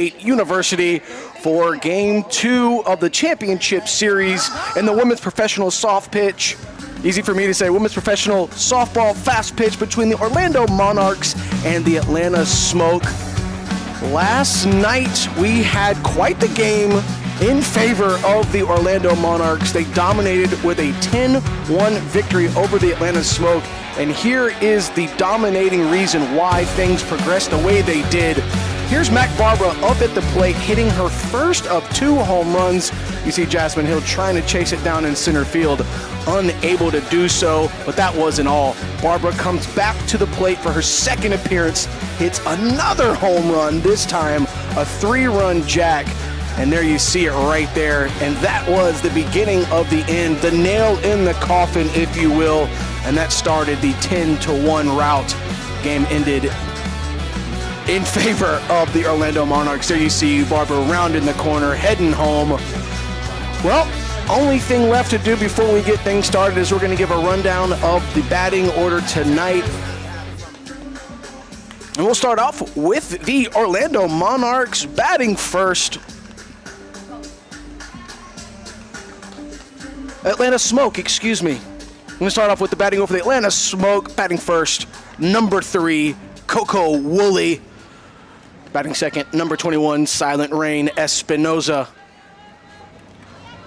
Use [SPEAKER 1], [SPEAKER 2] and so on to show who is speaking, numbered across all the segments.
[SPEAKER 1] University for Game 2 of the Championship Series in the women's professional soft pitch. Easy for me to say, women's professional softball fast pitch between the Orlando Monarchs and the Atlanta Smoke. Last night we had quite the game in favor of the Orlando Monarchs. They dominated with a 10-1 victory over the Atlanta Smoke. And here is the dominating reason why things progressed the way they did. Here's Mac Barbara up at the plate, hitting her first of 2 home runs. You see Jasmine Hill trying to chase it down in center field, unable to do so, but that wasn't all. Barbara comes back to the plate for her second appearance, hits another home run, this time a 3-run jack. And there you see it right there. And that was the beginning of the end, the nail in the coffin, if you will. And that started the 10-1 rout. Game ended in favor of the Orlando Monarchs. There you see Barbara rounding the corner, heading home. Well, only thing left to do before we get things started is we're going to give a rundown of the batting order tonight. And we'll start off with the Orlando Monarchs batting first. Atlanta Smoke, excuse me. I'm going to start off with the batting over the Atlanta Smoke. Batting first, number 3, Coco Woolley. Batting second, number 21, Silent Rain Espinoza.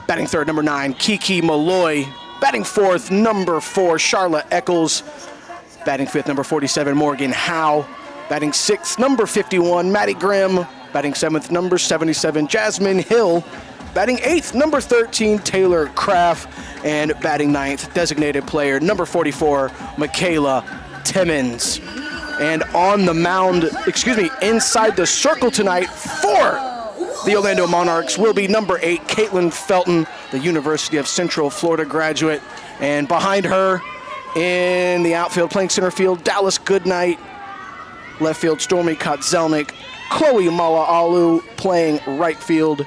[SPEAKER 1] Batting third, number 9, Kiki Malloy. Batting fourth, number 4, Charlotte Eccles. Batting fifth, number 47, Morgan Howe. Batting sixth, number 51, Maddie Grimm. Batting seventh, number 77, Jasmine Hill. Batting eighth, number 13, Taylor Kraft. And batting ninth, designated player, number 44, Michaela Timmons. And on the mound, inside the circle tonight for the Orlando Monarchs will be number 8, Caitlin Felton, the University of Central Florida graduate. And behind her in the outfield, playing center field, Dallas Goodnight. Left field, Stormy Kotzelnik. Chloe Mala'alu playing right field.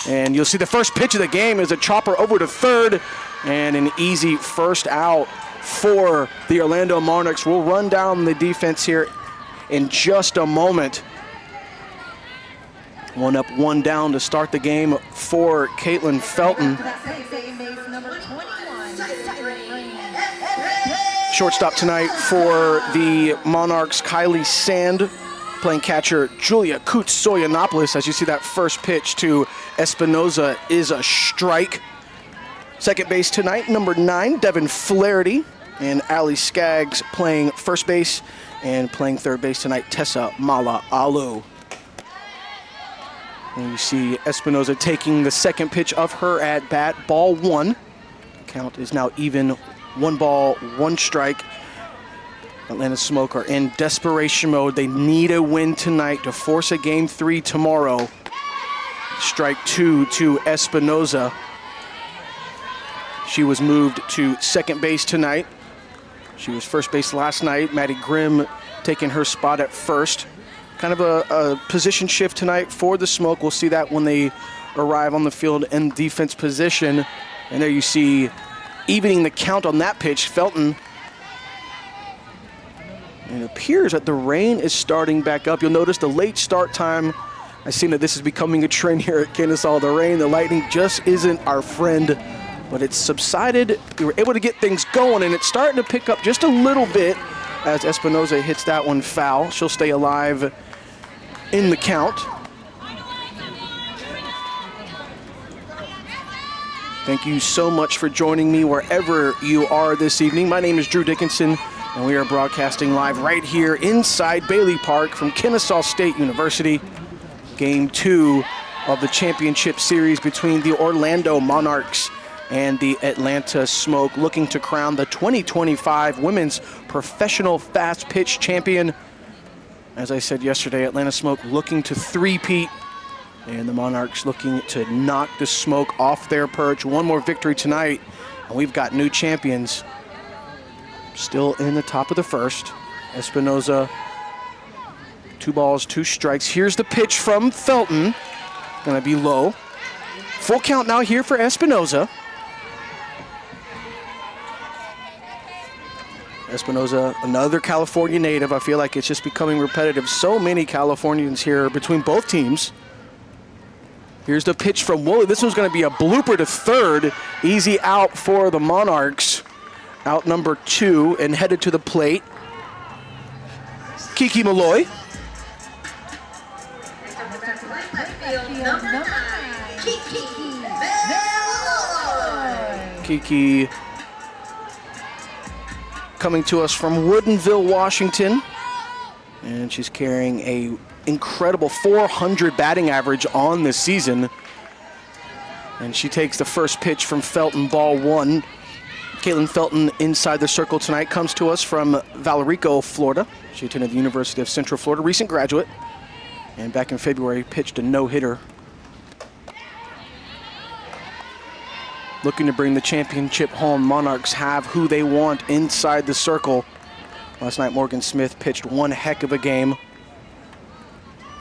[SPEAKER 1] And you'll see the first pitch of the game is a chopper over to third and an easy first out for the Orlando Monarchs. We'll run down the defense here in just a moment. 1 up, 1 down to start the game for Caitlin Felton. Shortstop tonight for the Monarchs, Kylie Sand. Playing catcher, Julia Kutsoyanopoulos. As you see, that first pitch to Espinoza is a strike. Second base tonight, number 9, Devin Flaherty. And Allie Skaggs playing first base. And playing third base tonight, Tessa Mala'alu. And you see Espinoza taking the second pitch of her at bat, ball 1. Count is now even, 1 ball, 1 strike. Atlanta Smoke are in desperation mode. They need a win tonight to force a game 3 tomorrow. Strike 2 to Espinoza. She was moved to second base tonight. She was first base last night. Maddie Grimm taking her spot at first. Kind of a position shift tonight for the Smoke. We'll see that when they arrive on the field in defense position. And there you see, evening the count on that pitch, Felton. And it appears that the rain is starting back up. You'll notice the late start time. I've seen that this is becoming a trend here at Kennesaw. The rain, the lightning just isn't our friend, but it's subsided. We were able to get things going, and it's starting to pick up just a little bit as Espinoza hits that one foul. She'll stay alive in the count. Thank you so much for joining me wherever you are this evening. My name is Drew Dickinson, and we are broadcasting live right here inside Bailey Park from Kennesaw State University. Game 2 of the championship series between the Orlando Monarchs and the Atlanta Smoke, looking to crown the 2025 Women's Professional Fast Pitch Champion. As I said yesterday, Atlanta Smoke looking to three-peat, and the Monarchs looking to knock the Smoke off their perch. One more victory tonight, and we've got new champions. Still in the top of the first. Espinoza, 2 balls, 2 strikes. Here's the pitch from Felton. Gonna be low. Full count now here for Espinoza. Espinoza, another California native. I feel like it's just becoming repetitive. So many Californians here between both teams. Here's the pitch from Woolley. This one's going to be a blooper to third. Easy out for the Monarchs. Out number 2 and headed to the plate. Kiki Malloy. Kiki coming to us from Woodinville, Washington. And she's carrying a incredible 400 batting average on this season. And she takes the first pitch from Felton, ball 1. Caitlin Felton inside the circle tonight comes to us from Valerico, Florida. She attended the University of Central Florida, recent graduate. And back in February, pitched a no-hitter. Looking to bring the championship home. Monarchs have who they want inside the circle. Last night, Morgan Smith pitched one heck of a game.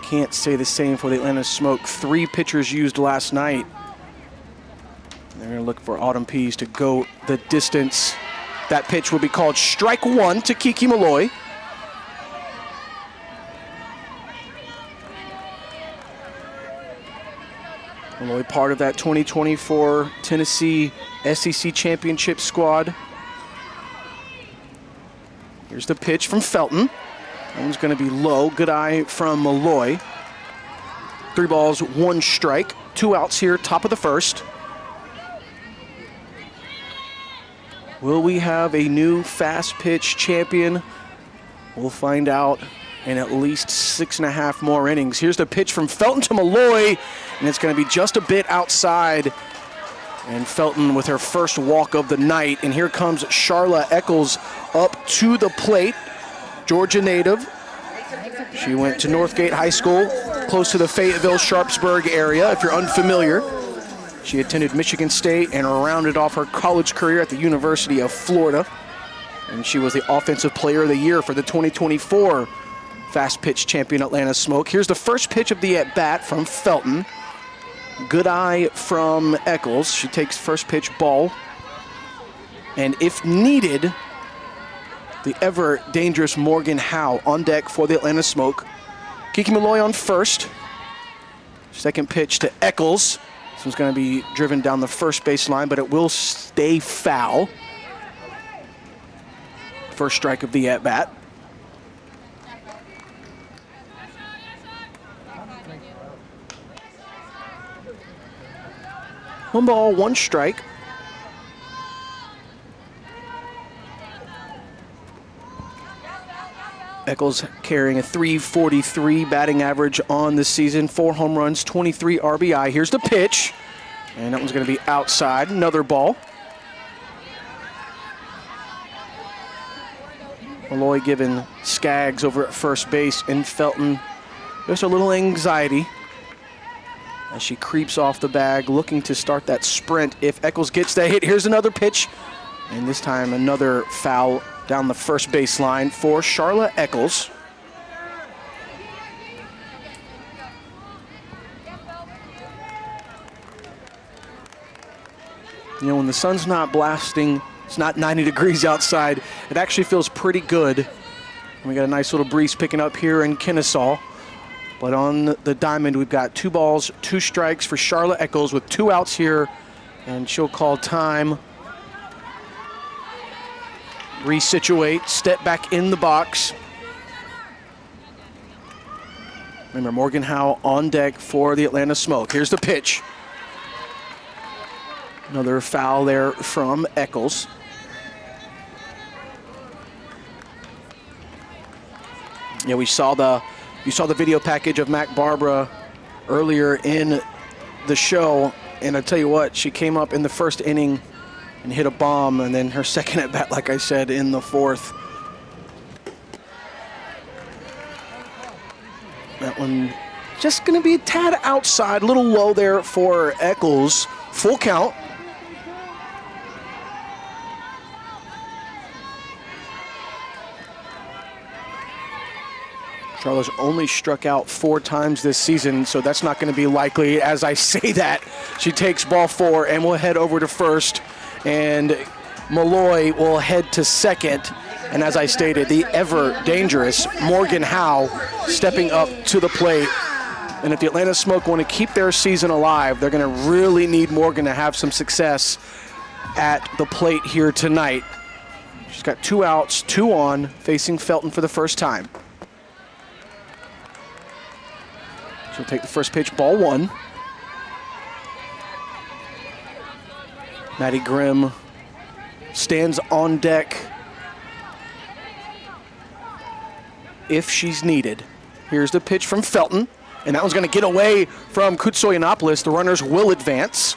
[SPEAKER 1] Can't say the same for the Atlanta Smoke. 3 pitchers used last night. They're going to look for Autumn Pease to go the distance. That pitch will be called strike 1 to Kiki Malloy. Malloy part of that 2024 Tennessee SEC Championship squad. Here's the pitch from Felton. That one's going to be low. Good eye from Malloy. 3 balls, 1 strike. 2 outs here, top of the first. Will we have a new fast pitch champion? We'll find out in at least 6.5 more innings. Here's the pitch from Felton to Malloy, and it's going to be just a bit outside. And Felton with her first walk of the night. And here comes Charla Eccles up to the plate. Georgia native. She went to Northgate High School, close to the Fayetteville-Sharpsburg area, if you're unfamiliar. She attended Michigan State and rounded off her college career at the University of Florida. And she was the Offensive Player of the Year for the 2024 Fast Pitch Champion Atlanta Smoke. Here's the first pitch of the at-bat from Felton. Good eye from Eccles. She takes first pitch, ball. And if needed, the ever dangerous Morgan Howe on deck for the Atlanta Smoke. Kiki Malloy on first. Second pitch to Eccles. This one's going to be driven down the first base line, but it will stay foul. First strike of the at-bat. One ball, 1 strike. Eccles carrying a .343 batting average on the season. 4 home runs, 23 RBI. Here's the pitch. And that one's going to be outside. Another ball. Malloy giving Skaggs over at first base, and Felton just a little anxiety as she creeps off the bag, looking to start that sprint if Eccles gets that hit. Here's another pitch, and this time another foul down the first base line for Charla Eccles. You know, when the sun's not blasting, it's not 90 degrees outside, it actually feels pretty good. And we got a nice little breeze picking up here in Kennesaw. But on the diamond, we've got 2 balls, 2 strikes for Charla Eccles with 2 outs here, and she'll call time. Resituate, step back in the box. Remember, Morgan Howe on deck for the Atlanta Smoke. Here's the pitch. Another foul there from Eccles. Yeah, you saw the video package of Mac Barbara earlier in the show, and I tell you what, she came up in the first inning and hit a bomb, and then her second at bat, like I said, in the 4th. That one just going to be a tad outside, a little low there for Eccles. Full count. Charla's only struck out 4 times this season, so that's not going to be likely. As I say that, she takes ball 4 and will head over to first, and Malloy will head to second And as I stated, the ever dangerous Morgan Howe stepping up to the plate. And if the Atlanta Smoke want to keep their season alive, they're going to really need Morgan to have some success at the plate here tonight. She's got 2 outs, 2 on, facing Felton for the first time. She'll take the first pitch, ball 1. Maddie Grimm stands on deck if she's needed. Here's the pitch from Felton, and that one's going to get away from Kutsoyanopoulos. The runners will advance.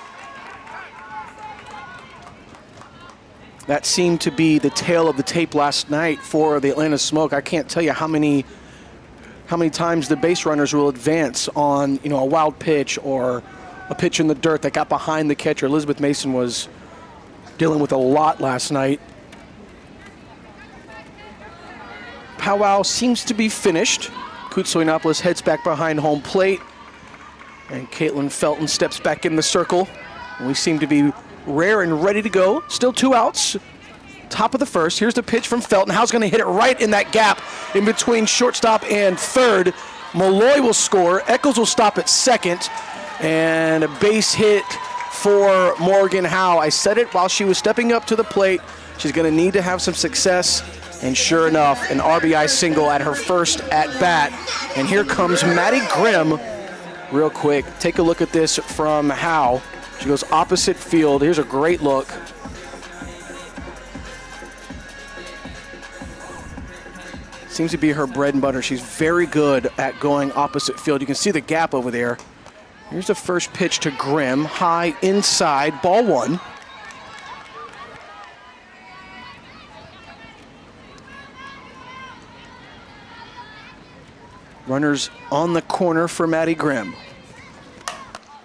[SPEAKER 1] That seemed to be the tale of the tape last night for the Atlanta Smoke. I can't tell you how many times the base runners will advance on, a wild pitch or a pitch in the dirt that got behind the catcher. Elizabeth Mason was dealing with a lot last night. Powwow seems to be finished. Kutsoyanopoulos heads back behind home plate, and Caitlin Felton steps back in the circle. We seem to be rare and ready to go. Still 2 outs. Top of the first. Here's the pitch from Felton. Howe's going to hit it right in that gap in between shortstop and third. Malloy will score. Eccles will stop at second. And a base hit for Morgan Howe. I said it while she was stepping up to the plate. She's going to need to have some success. And sure enough, an RBI single at her first at bat. And here comes Maddie Grimm. Real quick, take a look at this from Howe. She goes opposite field. Here's a great look. Seems to be her bread and butter. She's very good at going opposite field. You can see the gap over there. Here's the first pitch to Grimm. High inside, ball 1. Runners on the corner for Maddie Grimm.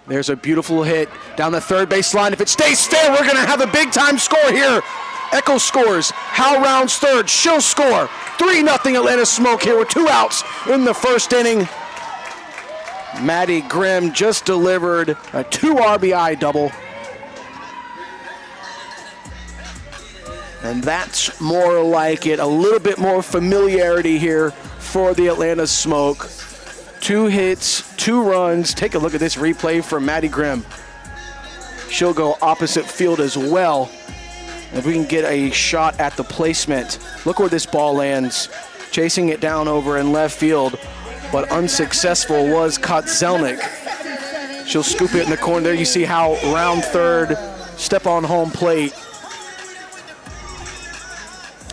[SPEAKER 1] There's a beautiful hit down the third base line. If it stays fair, we're going to have a big-time score here. Eccles scores. Howe rounds third. She'll score. 3-0 Atlanta Smoke here with 2 outs in the first inning. Maddie Grimm just delivered a 2 RBI double. And that's more like it. A little bit more familiarity here for the Atlanta Smoke. 2 hits, 2 runs. Take a look at this replay from Maddie Grimm. She'll go opposite field as well. If we can get a shot at the placement. Look where this ball lands. Chasing it down over in left field, but unsuccessful was Kotzelnik. She'll scoop it in the corner. There you see how round third, step on home plate.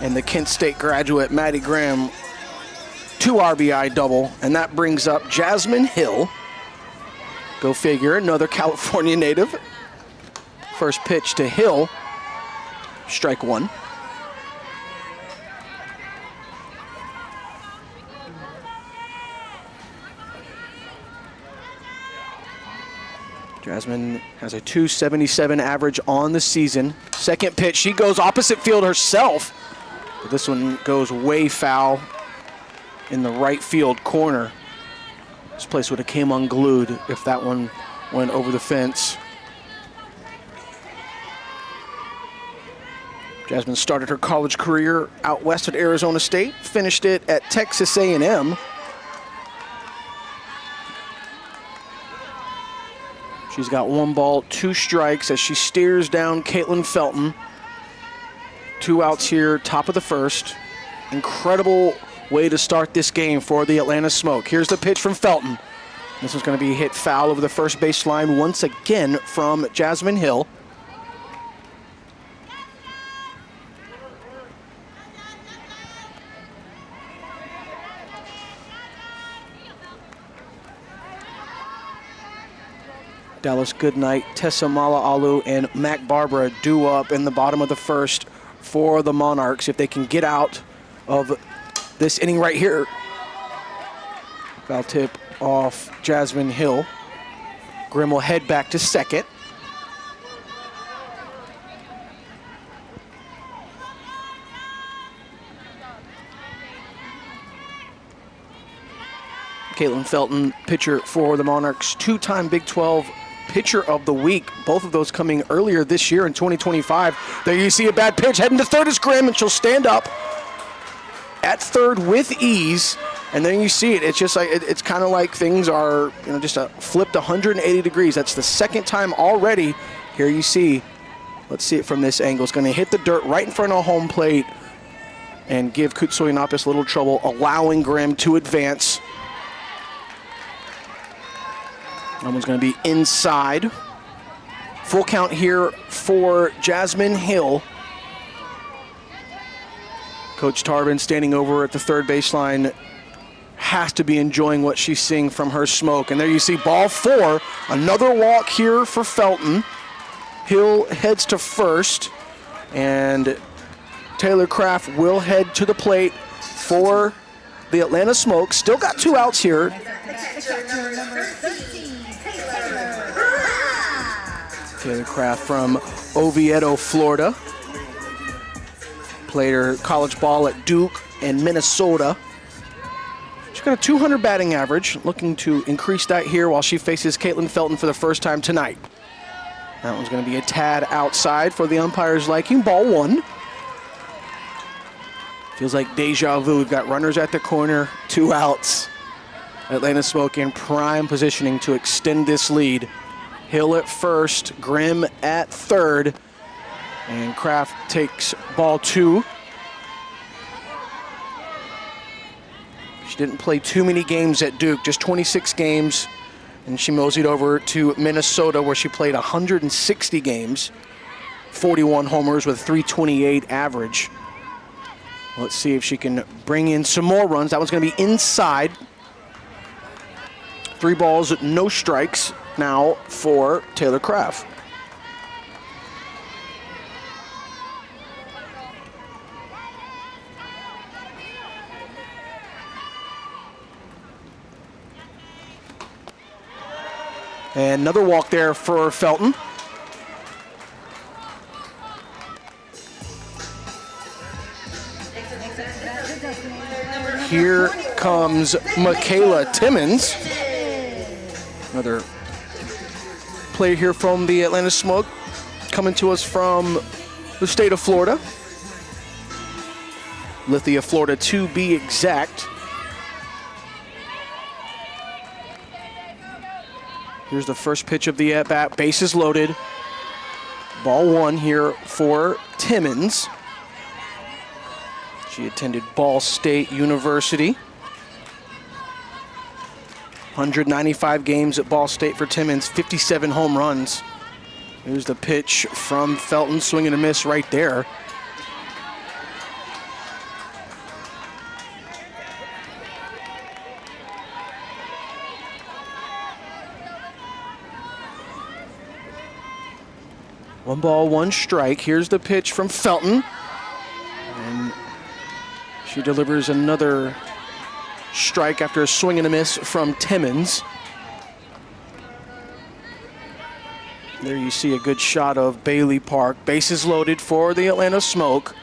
[SPEAKER 1] And the Kent State graduate, Maddie Grimm, 2 RBI double, and that brings up Jasmine Hill. Go figure, another California native. First pitch to Hill, strike 1. Jasmine has a 277 average on the season. Second pitch, she goes opposite field herself. But this one goes way foul in the right field corner. This place would have came unglued if that one went over the fence. Jasmine started her college career out west at Arizona State, finished it at Texas A&M. She's got 1 ball, 2 strikes as she stares down Caitlin Felton. 2 outs here, top of the first. Incredible way to start this game for the Atlanta Smoke. Here's the pitch from Felton. This one's going to be hit foul over the first base line once again from Jasmine Hill. Dallas Goodnight, Tessa Mala'alu, and Mac Barbara due up in the bottom of the first for the Monarchs. If they can get out of this inning right here. Foul tip off Jasmine Hill. Grimm will head back to second. Caitlin Felton, pitcher for the Monarchs, 2-time Big 12 Pitcher of the Week. Both of those coming earlier this year in 2025. There you see a bad pitch. Heading to third is Grimm, and she'll stand up. at third with ease. And then you see it. It's just like it's kind of like things are, just flipped 180 degrees. That's the second time already. Here you see. Let's see it from this angle. It's going to hit the dirt right in front of home plate and give Kutsuinapis a little trouble, allowing Grimm to advance. That one's going to be inside. Full count here for Jasmine Hill. Coach Tarbin standing over at the third baseline has to be enjoying what she's seeing from her smoke. And there you see ball 4, another walk here for Felton. Hill heads to first, and Taylor Craft will head to the plate for the Atlanta Smoke. Still got 2 outs here. Taylor Craft from Oviedo, Florida. Played her college ball at Duke and Minnesota. She's got a 200 batting average, looking to increase that here while she faces Caitlin Felton for the first time tonight. That one's going to be a tad outside for the umpire's liking. Ball 1. Feels like deja vu. We've got runners at the corner, 2 outs. Atlanta Smoke in prime positioning to extend this lead. Hill at first, Grimm at third, and Kraft takes ball 2. She didn't play too many games at Duke, just 26 games, and she moseyed over to Minnesota where she played 160 games, 41 homers with 328 average. Let's see if she can bring in some more runs. That one's going to be inside. 3 balls, no strikes now for Taylor Craft. And another walk there for Felton. Here comes Michaela Timmons. Another player here from the Atlanta Smoke, coming to us from the state of Florida. Lithia, Florida, to be exact. Here's the first pitch of the at-bat. Bases loaded. Ball 1 here for Timmons. She attended Ball State University. 195 games at Ball State for Timmons, 57 home runs. Here's the pitch from Felton, swing and a miss right there. One ball, one strike. Here's the pitch from Felton. And she delivers another strike after a swing and a miss from Timmons. There you see a good shot of Bailey Park. Bases loaded for the Atlanta Smoke.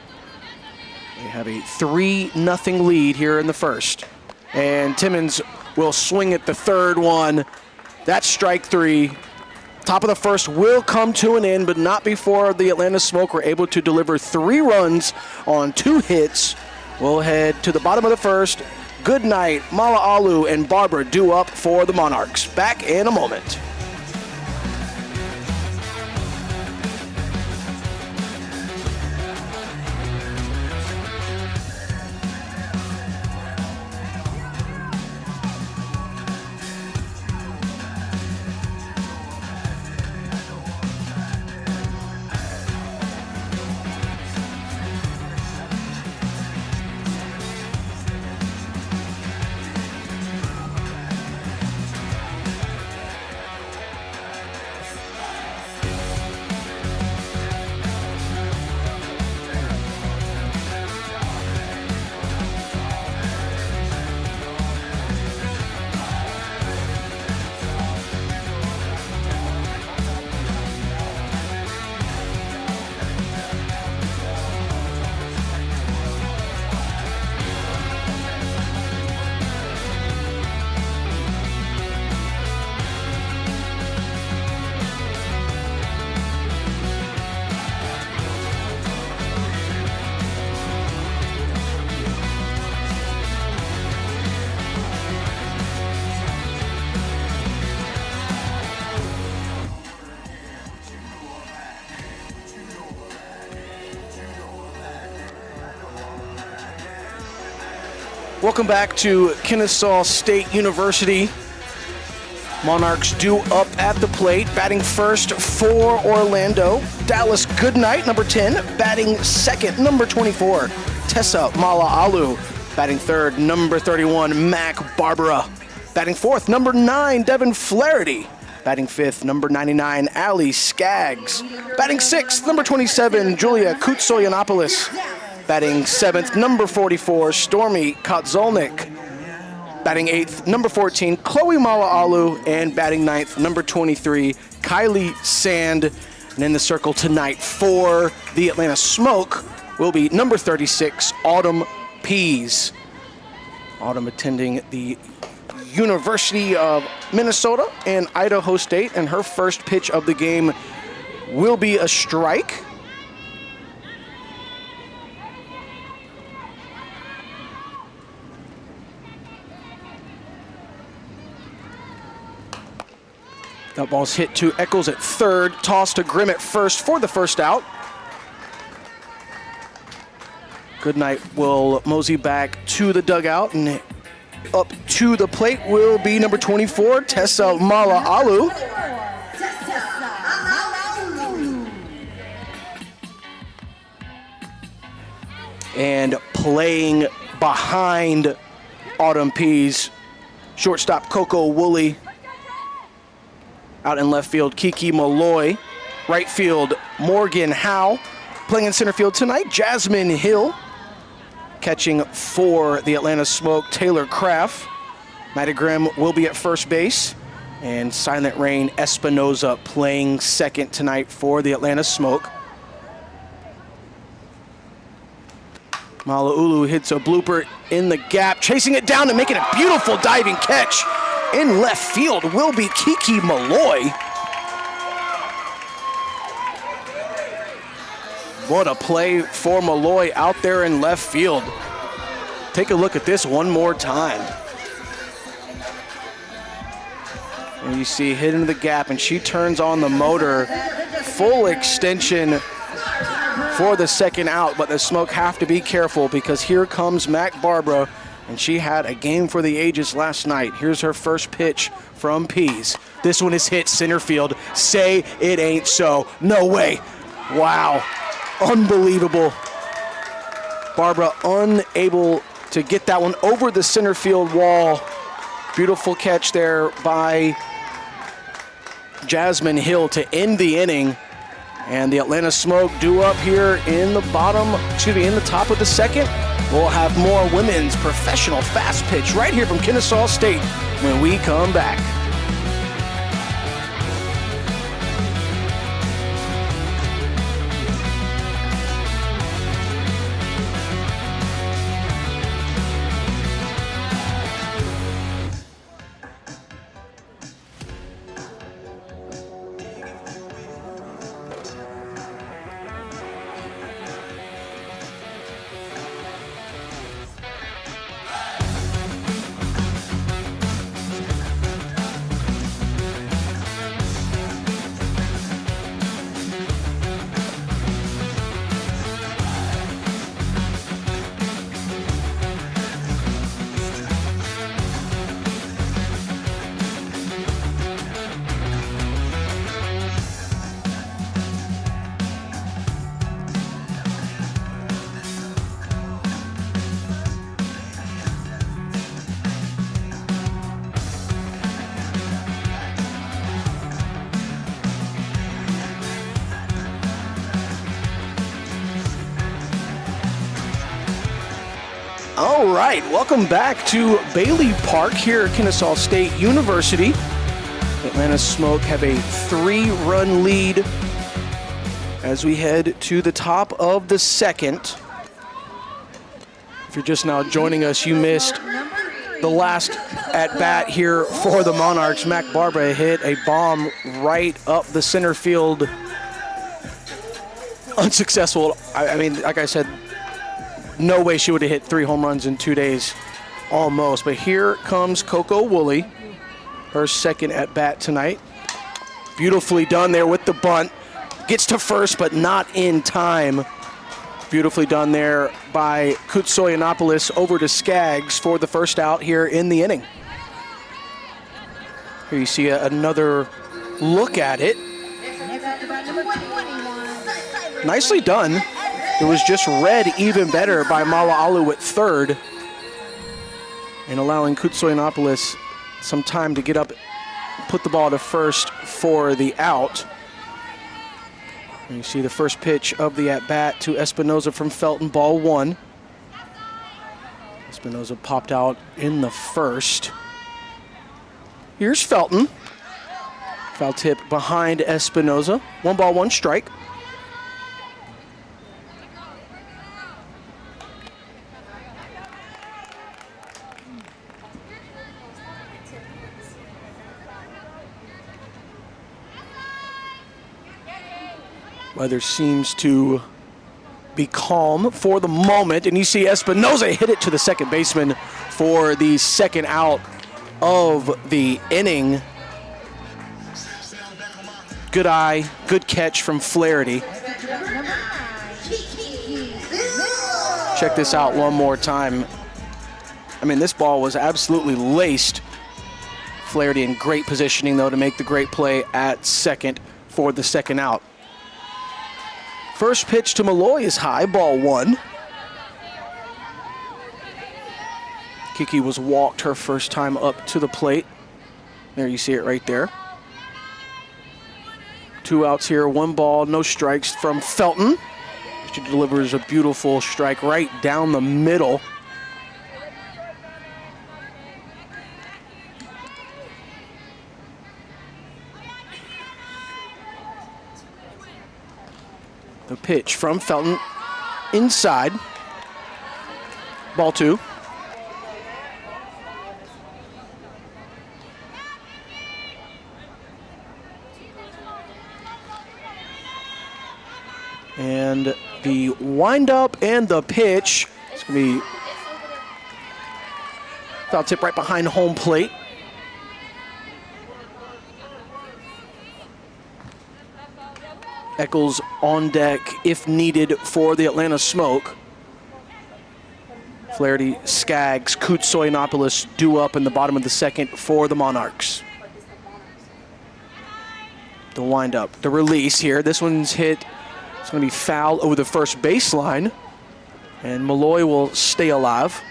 [SPEAKER 1] They have a 3-0 lead here in the first. And Timmons will swing at the third one. That's strike 3. Top of the first will come to an end, but not before the Atlanta Smoke were able to deliver 3 runs on 2 hits. We'll head to the bottom of the first. Good night, Mala'alu and Barbara due up for the Monarchs. Back in a moment. Welcome back to Kennesaw State University. Monarchs due up at the plate. Batting first for Orlando, Dallas Goodnight, number 10. Batting second, number 24, Tessa Mala'alu. Batting third, number 31, Mac Barbara. Batting fourth, number 9, Devin Flaherty. Batting fifth, number 99, Ali Skaggs. Batting sixth, number 27, Julia Kutsoyanopoulos. Batting seventh, number 44, Stormy Kotzolnik. Batting eighth, number 14, Chloe Mala'alu. And batting ninth, number 23, Kylie Sand. And in the circle tonight for the Atlanta Smoke will be number 36, Autumn Pease. Autumn attending the University of Minnesota and Idaho State, and her first pitch of the game will be a strike. That ball's hit to Eccles at third, toss to Grimm at first for the first out. Goodnight will mosey back to the dugout, and up to the plate will be number 24, Tessa Mala'alu. And playing behind Autumn Pease, shortstop Coco Woolley. Out in left field, Kiki Malloy. Right field, Morgan Howe. Playing in center field tonight, Jasmine Hill. Catching for the Atlanta Smoke, Taylor Kraft. Maddie Grimm will be at first base. And Silent Rain Espinoza playing second tonight for the Atlanta Smoke. Mala'alu hits a blooper in the gap, chasing it down and making a beautiful diving catch. In left field will be Kiki Malloy. What a play for Malloy out there in left field. Take a look at this one more time. And you see hit into the gap, and she turns on the motor. Full extension for the second out, but the Smoke have to be careful because here comes Mac Barbara, and she had a game for the ages last night. Here's her first pitch from Pease. This one is hit center field. Say it ain't so. No way. Wow. Unbelievable. Barbara unable to get that one over the center field wall. Beautiful catch there by Jasmine Hill to end the inning. And the Atlanta Smoke due up here in the top of the second. We'll have more women's professional fast pitch right here from Kennesaw State when we come back. All right, welcome back to Bailey Park here at Kennesaw State University. Atlanta Smoke have a 3-run lead as we head to the top of the second. If you're just now joining us, you missed the last at-bat here for the Monarchs. Mac Barbara hit a bomb right up the center field. Unsuccessful. I mean, like I said, no way she would have hit 3 home runs in 2 days, almost. But here comes Coco Woolley, her second at bat tonight. Beautifully done there with the bunt. Gets to first, but not in time. Beautifully done there by Kutsoyanopoulos over to Skaggs for the first out here in the inning. Here you see another look at it. Nicely done. It was just read even better by Mala'alu at third and allowing Kutsoyanopoulos some time to get up, put the ball to first for the out. And you see the first pitch of the at-bat to Espinoza from Felton, ball one. Espinoza popped out in the first. Here's Felton. Foul tip behind Espinoza. 1 ball, 1 strike. Weather seems to be calm for the moment, and you see Espinoza hit it to the second baseman for the second out of the inning. Good eye, good catch from Flaherty. Check this out one more time. I mean, this ball was absolutely laced. Flaherty in great positioning, though, to make the great play at second for the second out. First pitch to Malloy is high, ball one. Kiki was walked her first time up to the plate. There you see it right there. 2 outs here, 1 ball, no strikes from Felton. She delivers a beautiful strike right down the middle. The pitch from Felton inside. Ball 2. And the windup and the pitch. It's going to be foul tip right behind home plate. Eccles on deck if needed for the Atlanta Smoke. Flaherty, Skaggs, Kutsoyanopoulos due up in the bottom of the second for the Monarchs. The windup, the release here. This one's hit. It's going to be foul over the first baseline, and Malloy will stay alive.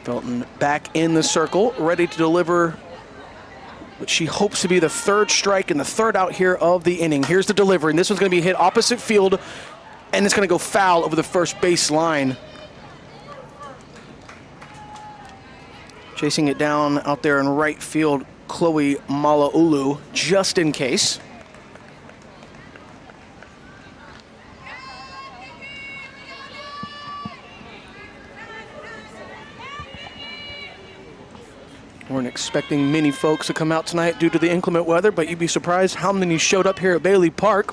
[SPEAKER 1] Felton back in the circle, ready to deliver what she hopes to be the third strike and the third out here of the inning. Here's the delivery, and this one's going to be hit opposite field, and it's going to go foul over the first base line. Chasing it down out there in right field, Chloe Mala'alu, just in case. Weren't expecting many folks to come out tonight due to the inclement weather, but you'd be surprised how many showed up here at Bailey Park.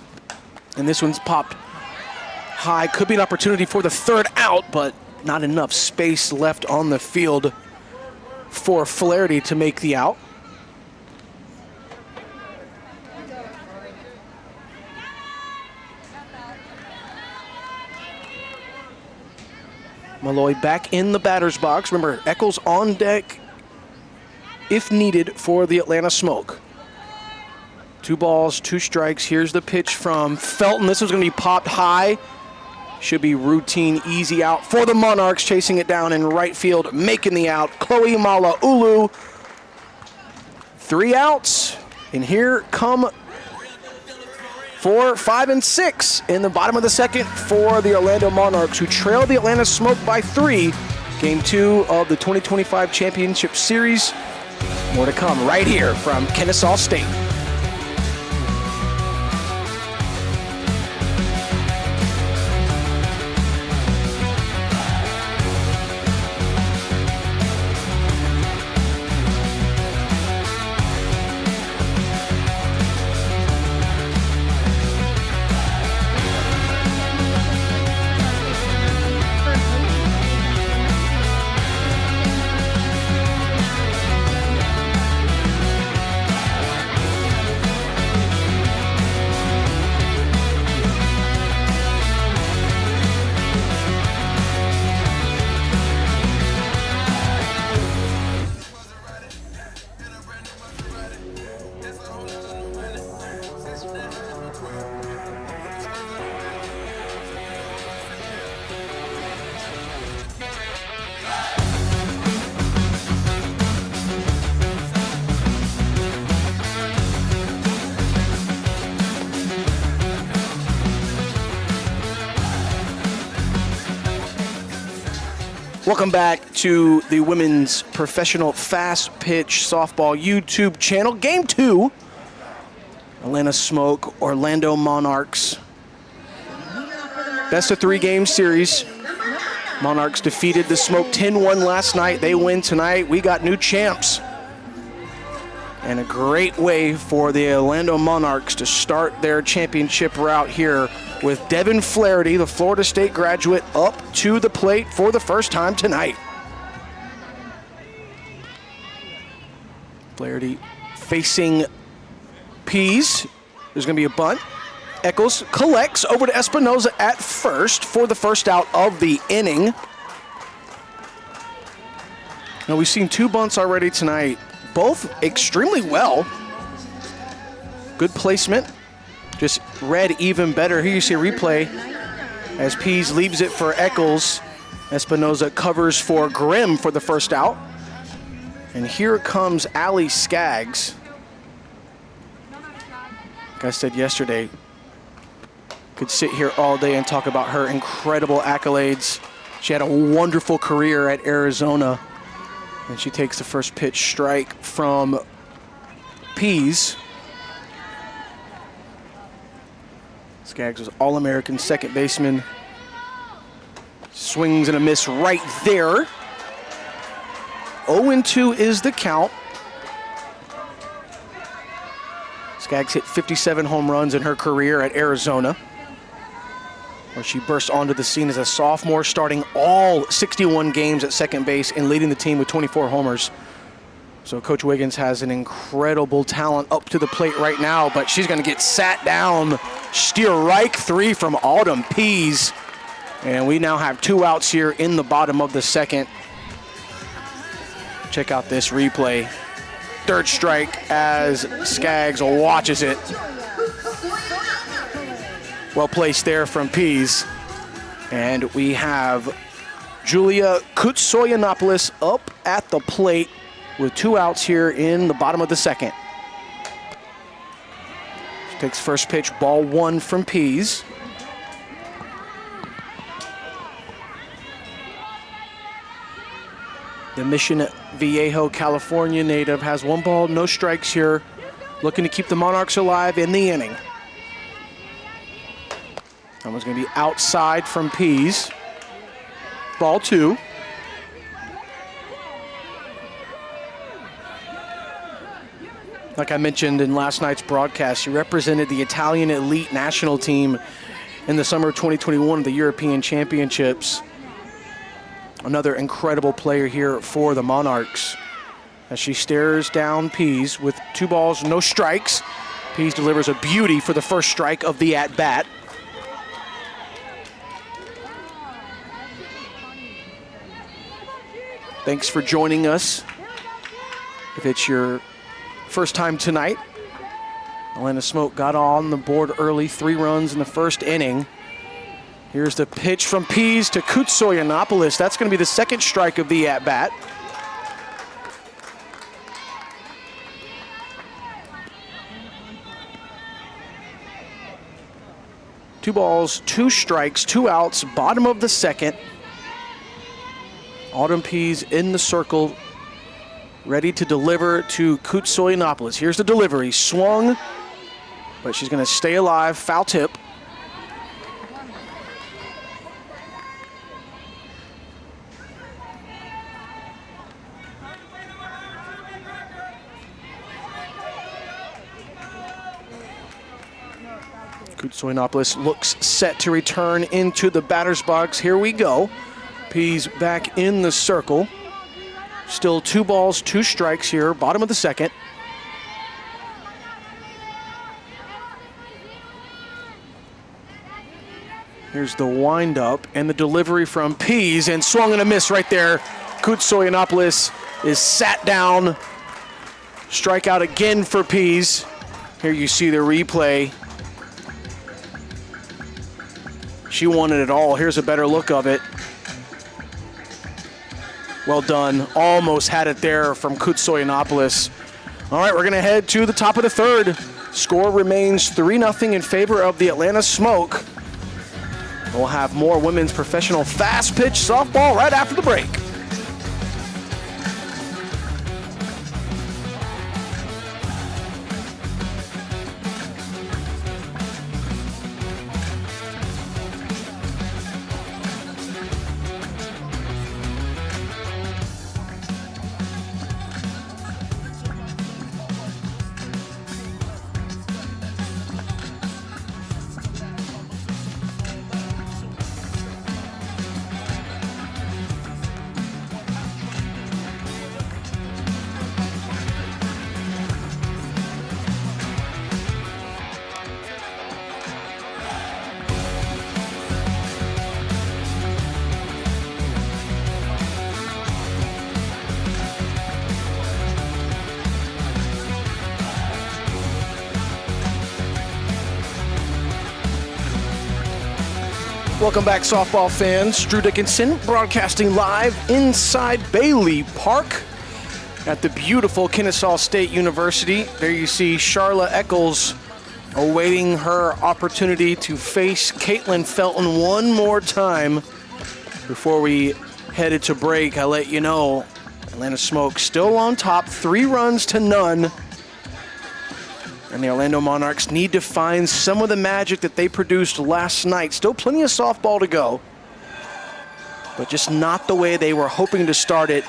[SPEAKER 1] And this one's popped high. Could be an opportunity for the third out, but not enough space left on the field for Flaherty to make the out. Malloy back in the batter's box. Remember, Eccles on deck if needed for the Atlanta Smoke. 2 balls, 2 strikes. Here's the pitch from Felton. This one's going to be popped high. Should be routine, easy out for the Monarchs, chasing it down in right field, making the out. Chloe Mala'alu. 3 outs, and here come 4, 5, and 6 in the bottom of the second for the Orlando Monarchs, who trail the Atlanta Smoke by 3. Game 2 of the 2025 Championship Series. More to come right here from Kennesaw State. Welcome back to the Women's Professional Fast Pitch Softball YouTube channel. Game 2, Atlanta Smoke, Orlando Monarchs. Best of 3 game series. Monarchs defeated the Smoke 10-1 last night. They win tonight. We got new champs. And a great way for the Orlando Monarchs to start their championship route here with Devin Flaherty, the Florida State graduate, up to the plate for the first time tonight. Flaherty facing Pease. There's going to be a bunt. Eccles collects over to Espinoza at first for the first out of the inning. Now we've seen 2 bunts already tonight, both extremely well. Good placement. Just read even better. Here you see a replay as Pease leaves it for Eccles. Espinoza covers for Grimm for the first out. And here comes Allie Skaggs. Like I said yesterday, could sit here all day and talk about her incredible accolades. She had a wonderful career at Arizona. And she takes the first pitch strike from Pease. Skaggs was All-American second baseman. Swings and a miss right there. 0-2 is the count. Skaggs hit 57 home runs in her career at Arizona, where she burst onto the scene as a sophomore, starting all 61 games at second base and leading the team with 24 homers. So Coach Wiggins has an incredible talent up to the plate right now, but she's going to get sat down. Strike 3 from Autumn Pease. And we now have 2 outs here in the bottom of the second. Check out this replay. Third strike as Skaggs watches it. Well placed there from Pease. And we have Julia Kutsoyanopoulos up at the plate with 2 outs here in the bottom of the second. She takes first pitch, ball 1 from Pease. The Mission Viejo, California native has 1 ball, no strikes here, looking to keep the Monarchs alive in the inning. That one's going to be outside from Pease. Ball 2. Like I mentioned in last night's broadcast, she represented the Italian elite national team in the summer of 2021 of the European Championships. Another incredible player here for the Monarchs as she stares down Pease with 2 balls, no strikes. Pease delivers a beauty for the first strike of the at-bat. Thanks for joining us. If it's your first time tonight, Atlanta Smoke got on the board early, 3 runs in the first inning. Here's the pitch from Pease to Kutsoyanopoulos. That's going to be the second strike of the at-bat. Two balls, 2 strikes, 2 outs, bottom of the second. Autumn Pease in the circle, ready to deliver to Kutsoyanopoulos. Here's the delivery, swung, but she's going to stay alive, foul tip. Kutsoyanopoulos looks set to return into the batter's box. Here we go. Pease back in the circle. Still 2 balls, 2 strikes here, bottom of the second. Here's the windup and the delivery from Pease, and swung and a miss right there. Kutsoyanopoulos is sat down. Strikeout again for Pease. Here you see the replay. She wanted it all. Here's a better look of it. Well done. Almost had it there from Kutsoyanopoulos. All right, we're going to head to the top of the third. Score remains 3-0 in favor of the Atlanta Smoke. We'll have more women's professional fast pitch softball right after the break. Welcome back, softball fans. Drew Dickinson broadcasting live inside Bailey Park at the beautiful Kennesaw State University. There you see Charla Eccles awaiting her opportunity to face Caitlin Felton one more time. Before we headed to break, I let you know Atlanta Smoke still on top, 3 runs to none. And the Orlando Monarchs need to find some of the magic that they produced last night. Still plenty of softball to go, but just not the way they were hoping to start it.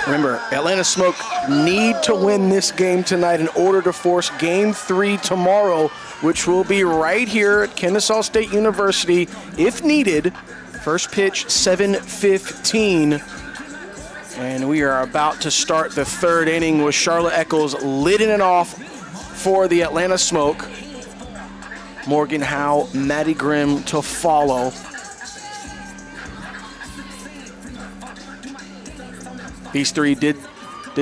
[SPEAKER 1] Remember, Atlanta Smoke need to win this game tonight in order to force Game 3 tomorrow, which will be right here at Kennesaw State University if needed. First pitch, 7:15. And we are about to start the 3rd inning with Charla Eccles leading it off for the Atlanta Smoke. Morgan Howe, Maddie Grimm to follow. These 3 did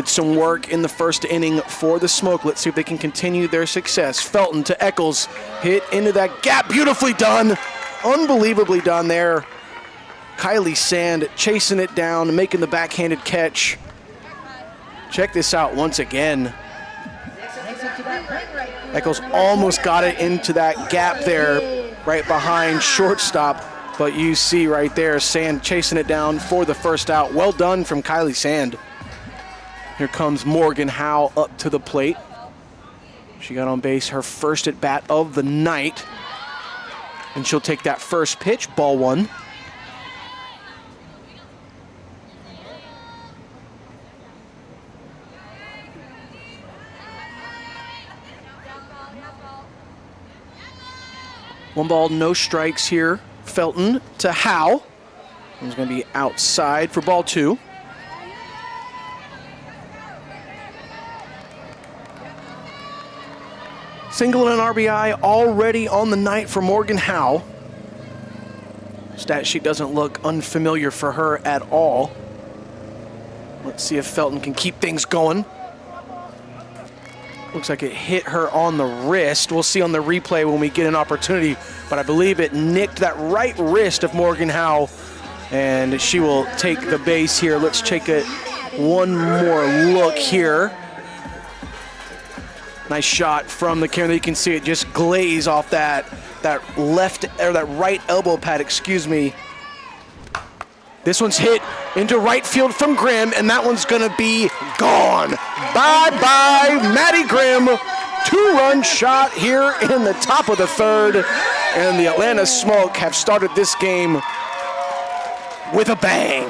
[SPEAKER 1] some work in the 1st inning for the Smoke. Let's see if they can continue their success. Felton to Eccles, hit into that gap, beautifully done. Unbelievably done there. Kylie Sand chasing it down, making the backhanded catch. Check this out once again. Eccles almost got it into that gap there right behind shortstop, but you see right there Sand chasing it down for the first out. Well done from Kylie Sand. Here comes Morgan Howe up to the plate. She got on base her first at bat of the night, and she'll take that first pitch, ball 1. One ball, no strikes here. Felton to Howe. He's going to be outside for ball 2. Single and an RBI already on the night for Morgan Howe. Stat sheet doesn't look unfamiliar for her at all. Let's see if Felton can keep things going. Looks like it hit her on the wrist. We'll see on the replay when we get an opportunity, but I believe it nicked that right wrist of Morgan Howe, and she will take the base here. Let's take it one more look here. Nice shot from the camera. You can see it just glaze off that left, or that right elbow pad, excuse me. This one's hit into right field from Grimm, and that one's gonna be gone. Bye-bye, Maddie Grimm. 2-run shot here in the top of the 3rd, and the Atlanta Smoke have started this game with a bang.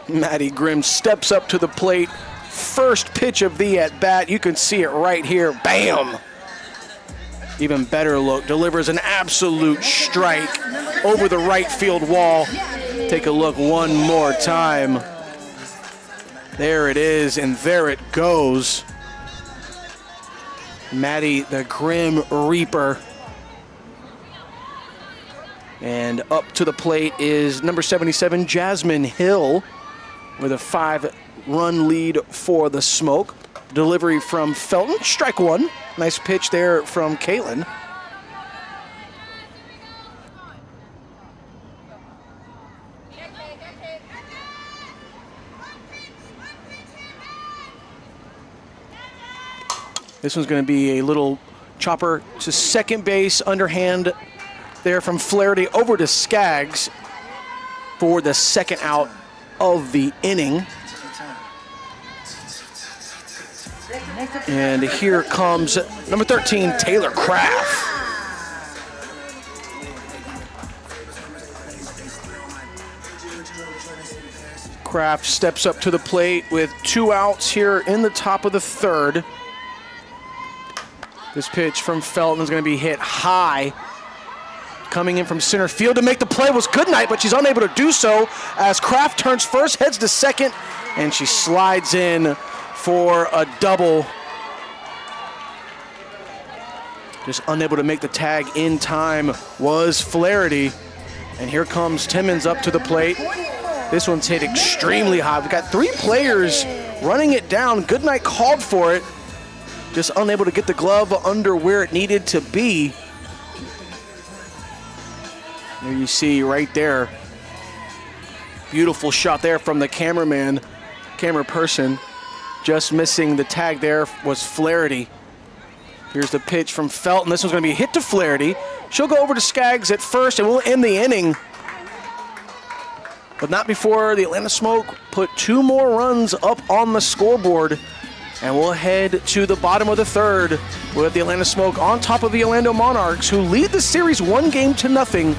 [SPEAKER 1] Maddie Grimm steps up to the plate. First pitch of the at-bat. You can see it right here. Bam! Even better look, delivers an absolute strike over the right field wall. Take a look one more time. There it is, and there it goes. Maddie, the Grim Reaper. And up to the plate is number 77, Jasmine Hill, with a 5-run lead for the Smoke. Delivery from Felton, strike 1. Nice pitch there from Caitlin. This one's going to be a little chopper to second base, underhand there from Flaherty over to Skaggs for the second out of the inning. And here comes number 13, Taylor Kraft. Kraft steps up to the plate with 2 outs here in the top of the third. This pitch from Felton is going to be hit high. Coming in from center field to make the play was Goodnight, but she's unable to do so as Kraft turns first, heads to second, and she slides in for a double. Just unable to make the tag in time was Flaherty. And here comes Timmons up to the plate. This one's hit extremely high. We've got 3 players running it down. Goodnight called for it. Just unable to get the glove under where it needed to be. There you see right there. Beautiful shot there from the camera person. Just missing the tag there was Flaherty. Here's the pitch from Felton. This one's going to be a hit to Flaherty. She'll go over to Skaggs at first, and we'll end the inning. But not before the Atlanta Smoke put 2 more runs up on the scoreboard. And we'll head to the bottom of the third with the Atlanta Smoke on top of the Orlando Monarchs, who lead the series 1-0.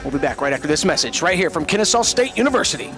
[SPEAKER 1] We'll be back right after this message, right here from Kennesaw State University.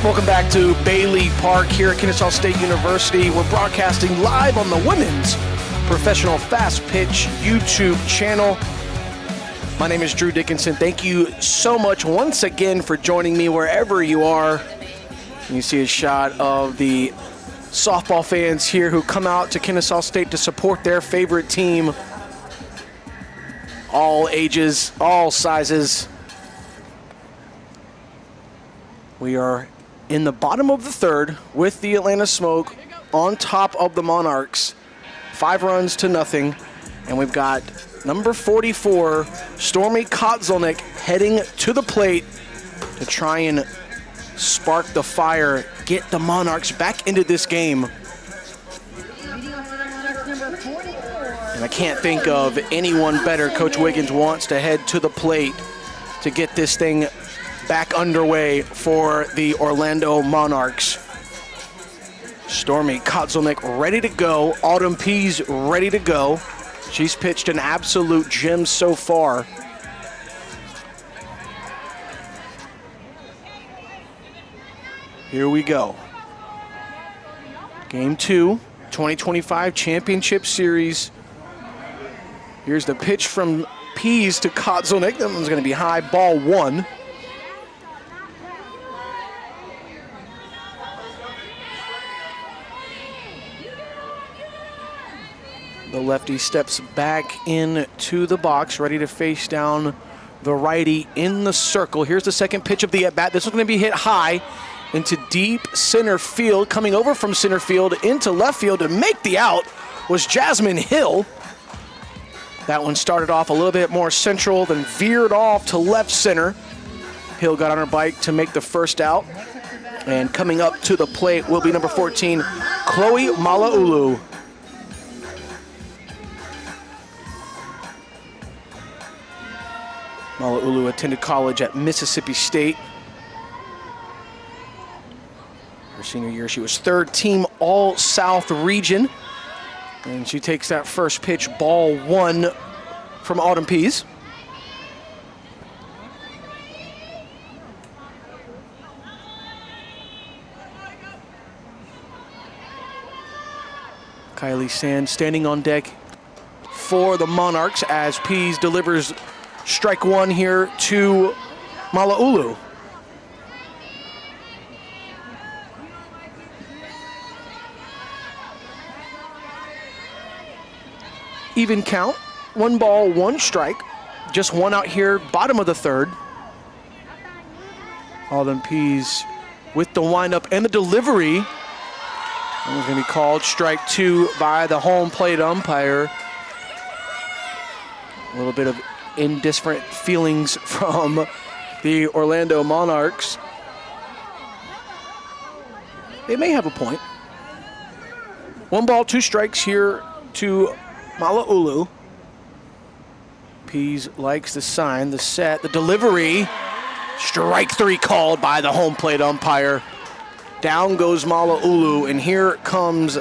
[SPEAKER 1] Welcome back to Bailey Park here at Kennesaw State University. We're broadcasting live on the Women's Professional Fast Pitch YouTube channel. My name is Drew Dickinson. Thank you so much once again for joining me wherever you are. You see a shot of the softball fans here who come out to Kennesaw State to support their favorite team. All ages, all sizes. We are in the bottom of the third with the Atlanta Smoke on top of the Monarchs. 5-0. And we've got number 44, Stormy Kotzelnick, heading to the plate to try and spark the fire, get the Monarchs back into this game. And I can't think of anyone better. Coach Wiggins wants to head to the plate to get this thing back underway for the Orlando Monarchs. Stormy Kotzelnick ready to go. Autumn Pease ready to go. She's pitched an absolute gem so far. Here we go. Game 2, 2025 Championship Series. Here's the pitch from Pease to Kotzelnick. That one's going to be high, ball 1. The lefty steps back into the box, ready to face down the righty in the circle. Here's the second pitch of the at-bat. This one's going to be hit high into deep center field. Coming over from center field into left field to make the out was Jasmine Hill. That one started off a little bit more central, then veered off to left center. Hill got on her bike to make the first out. And coming up to the plate will be number 14, Chloe Malaulu. attended college at Mississippi State. Her senior year. She was third team All-South region. And she takes that first pitch, ball one from Autumn Pease. Kylie Sand standing on deck for the Monarchs as Pease delivers strike one here to Mala'ulu. Even count, 1 ball, 1 strike. Just one out here, bottom of the third. Autumn Pease with the windup and the delivery. It was going to be called strike 2 by the home plate umpire. A little bit of indifferent feelings from the Orlando Monarchs. They may have a point. 1 ball, 2 strikes here to Mala'ulu. Pease likes the sign, the set, the delivery. Strike 3 called by the home plate umpire. Down goes Mala'ulu, and here comes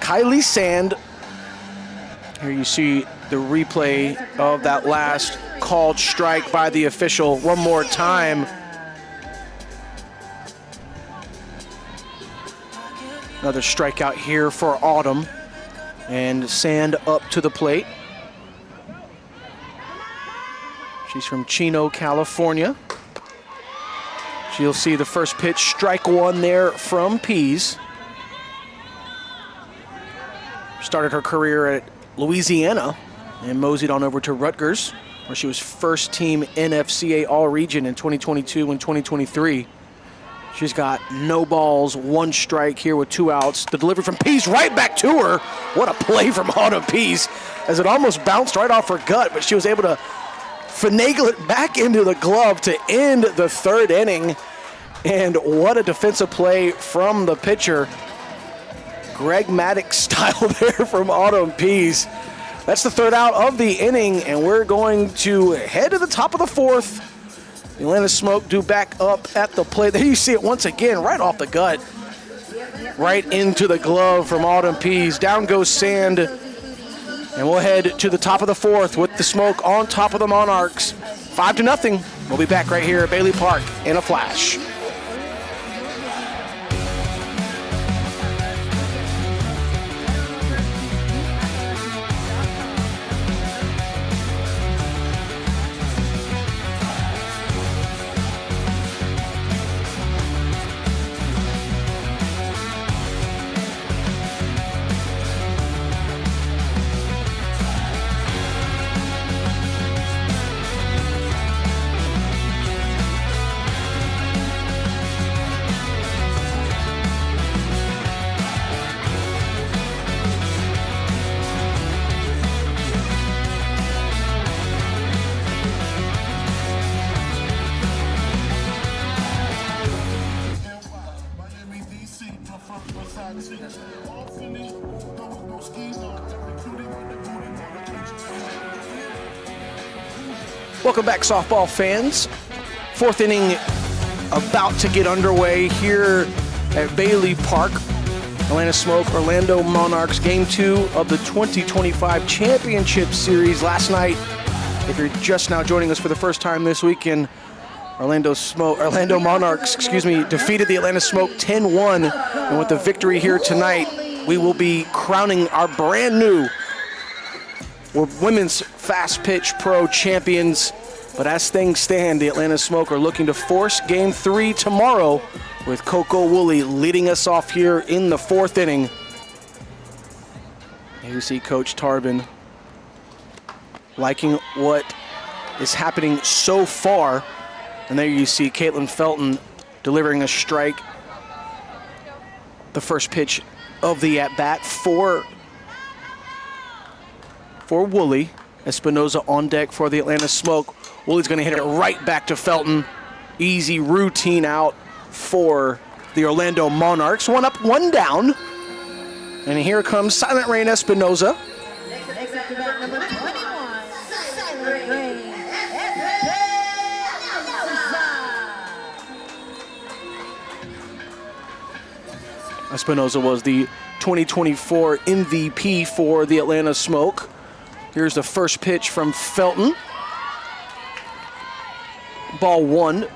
[SPEAKER 1] Kylie Sand. Here you see the replay of that last called strike by the official one more time. Another strikeout here for Autumn, and Sand up to the plate. She's from Chino, California. She'll see the first pitch, strike 1 there from Pease. Started her career at Louisiana and moseyed on over to Rutgers, where she was first team NFCA All-Region in 2022 and 2023. She's got no balls, 1 strike here with 2 outs. The delivery from Pease right back to her. What a play from Autumn Pease, as it almost bounced right off her gut, but she was able to finagle it back into the glove to end the 3rd inning. And what a defensive play from the pitcher. Greg Maddox style there from Autumn Pease. That's the 3rd out of the inning, and we're going to head to the top of the 4th. The Atlanta Smoke due back up at the plate. There you see it once again, right off the gut. Right into the glove from Autumn Pease. Down goes Sand. And we'll head to the top of the 4th with the Smoke on top of the Monarchs. 5-0. We'll be back right here at Bailey Park in a flash. Welcome back, softball fans. 4th inning about to get underway here at Bailey Park. Atlanta Smoke, Orlando Monarchs, Game 2 of the 2025 Championship Series. Last night, if you're just now joining us for the first time this weekend, Orlando Monarchs, defeated the Atlanta Smoke 10-1. And with the victory here tonight, we will be crowning our brand new women's fast pitch pro champions. But as things stand, the Atlanta Smoke are looking to force Game 3 tomorrow, with Coco Woolley leading us off here in the 4th inning. Here you see Coach Tarbin liking what is happening so far. And there you see Caitlin Felton delivering a strike. The first pitch of the at-bat for Woolley. Espinoza on deck for the Atlanta Smoke. Woolley's going to hit it right back to Felton. Easy routine out for the Orlando Monarchs. 1 up, 1 down. And here comes Silent Rain Espinoza. Espinoza was the 2024 MVP for the Atlanta Smoke. Here's the first pitch from Felton. Ball 1.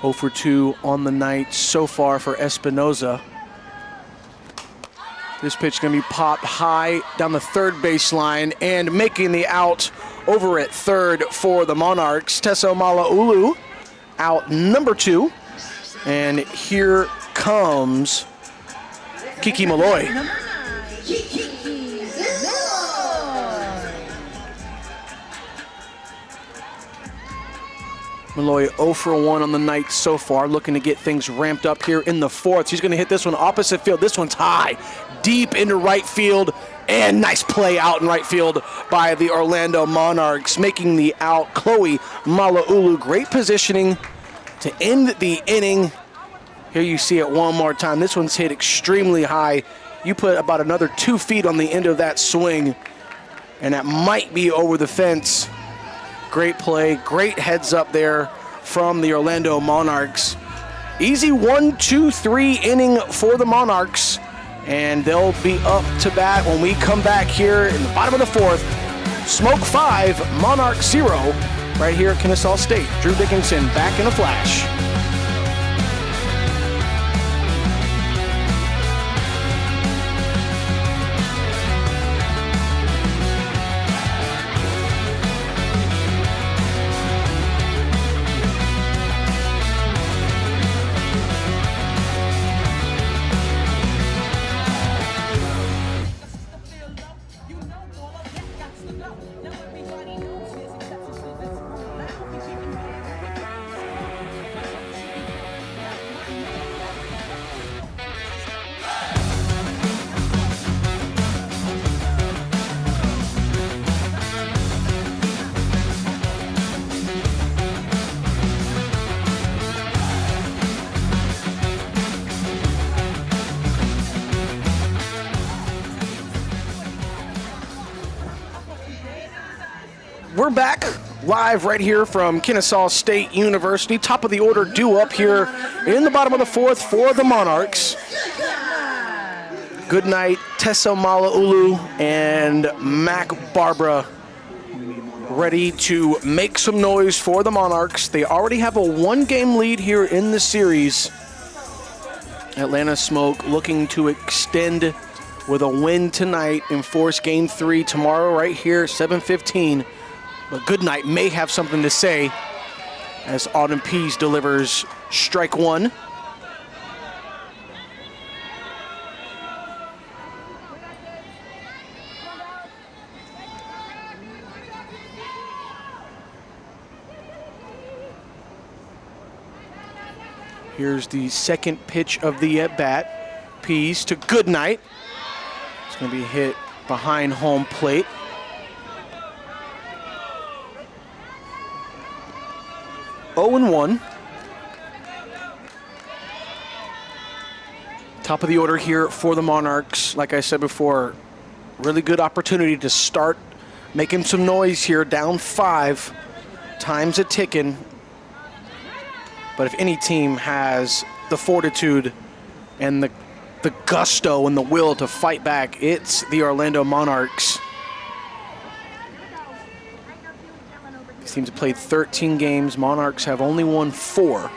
[SPEAKER 1] Oh for 2 on the night so far for Espinoza. This pitch is going to be popped high down the third baseline and making the out over at third for the Monarchs. Teso Malaulu, out number 2. And here comes Kiki Malloy. Malloy 0 for 1 on the night so far, looking to get things ramped up here in the 4th. He's going to hit this one opposite field. This one's high, deep into right field, and nice play out in right field by the Orlando Monarchs, making the out. Chloe Malaulu, great positioning to end the inning. Here you see it one more time. This one's hit extremely high. You put about another 2 feet on the end of that swing, and that might be over the fence. Great play, great heads up there from the Orlando Monarchs. Easy 1-2-3 inning for the Monarchs, and they'll be up to bat when we come back here in the bottom of the 4th. Smoke 5, Monarch 0, right here at Kennesaw State. Drew Dickinson back in a flash. We're back live right here from Kennesaw State University. Top of the order due up here in the bottom of the 4th for the Monarchs. Goodnight, Teso Malaulu and Mac Barbara ready to make some noise for the Monarchs. They already have a 1-game lead here in the series. Atlanta Smoke looking to extend with a win tonight and force Game 3 tomorrow right here, 7:15. But Goodnight may have something to say as Autumn Pease delivers strike 1. Here's the second pitch of the at-bat. Pease to Goodnight. It's going to be hit behind home plate. Oh and 1. Top of the order here for the Monarchs. Like I said before, really good opportunity to start making some noise here, down 5. Time's a-ticking. But if any team has the fortitude and the gusto and the will to fight back, it's the Orlando Monarchs. These teams have played 13 games. Monarchs have only won 4.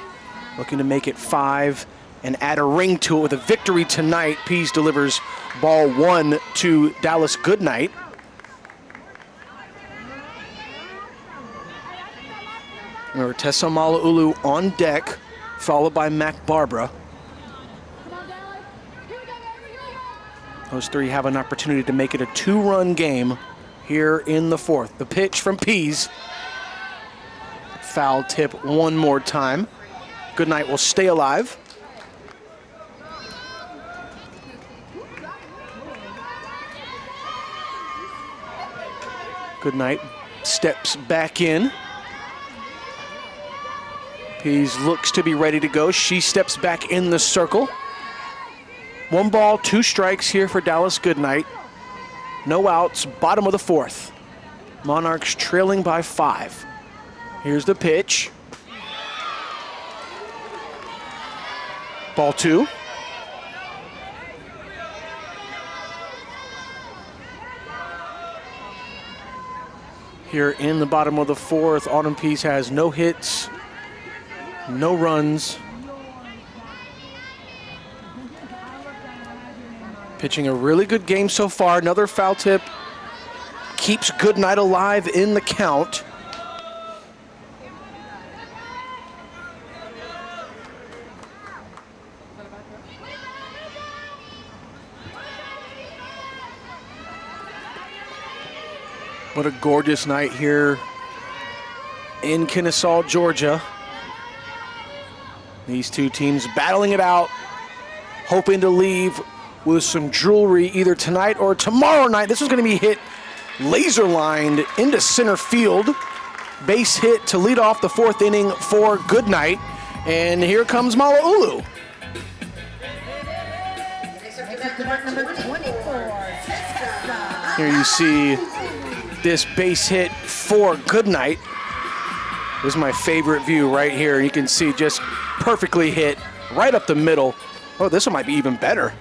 [SPEAKER 1] Looking to make it 5 and add a ring to it with a victory tonight. Pease delivers ball 1 to Dallas Goodnight. Remember, Teso Malaulu on deck, followed by Mac Barbara. Those 3 have an opportunity to make it a 2-run game here in the 4th. The pitch from Pease. Foul tip one more time. Goodnight will stay alive. Goodnight steps back in. Pease looks to be ready to go. She steps back in the circle. 1 ball, 2 strikes here for Dallas Goodnight. No outs, bottom of the 4th. Monarchs trailing by 5. Here's the pitch. Ball 2. Here in the bottom of the 4th, Autumn Pease has no hits, no runs. Pitching a really good game so far. Another foul tip keeps Goodnight alive in the count. What a gorgeous night here in Kennesaw, Georgia. These two teams battling it out, hoping to leave with some jewelry either tonight or tomorrow night. This was going to be hit laser lined into center field. Base hit to lead off the 4th inning for Goodnight. And here comes Mala'ulu. Here you see this base hit for Goodnight. This is my favorite view right here. You can see just perfectly hit right up the middle. Oh, this one might be even better.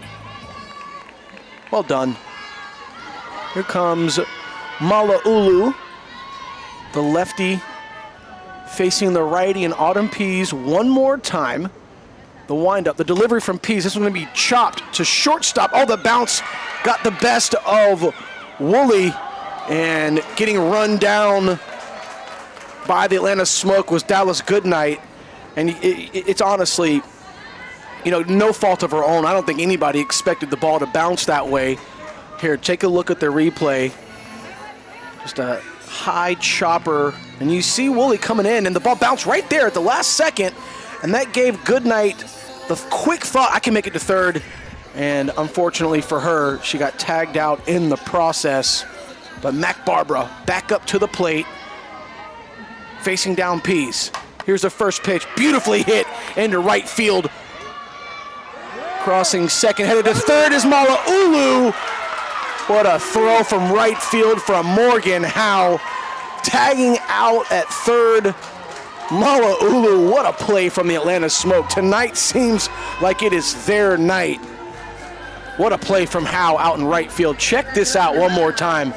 [SPEAKER 1] Well done. Here comes Mala'ulu, the lefty facing the righty, and Autumn Pease one more time. The windup, the delivery from Pease. This one's going to be chopped to shortstop. Oh, the bounce got the best of Woolley. And getting run down by the Atlanta Smoke was Dallas Goodnight. And it's honestly, you know, no fault of her own. I don't think anybody expected the ball to bounce that way. Here, take a look at the replay. Just a high chopper. And you see Woolley coming in, and the ball bounced right there at the last second. And that gave Goodnight the quick thought, I can make it to third. And unfortunately for her, she got tagged out in the process. But Mac Barbara back up to the plate, facing down Pease. Here's the first pitch, beautifully hit into right field. Crossing second, headed to third is Mala'ulu. What a throw from right field from Morgan Howe. Tagging out at third, Mala'ulu. What a play from the Atlanta Smoke. Tonight seems like it is their night. What a play from Howe out in right field. Check this out one more time.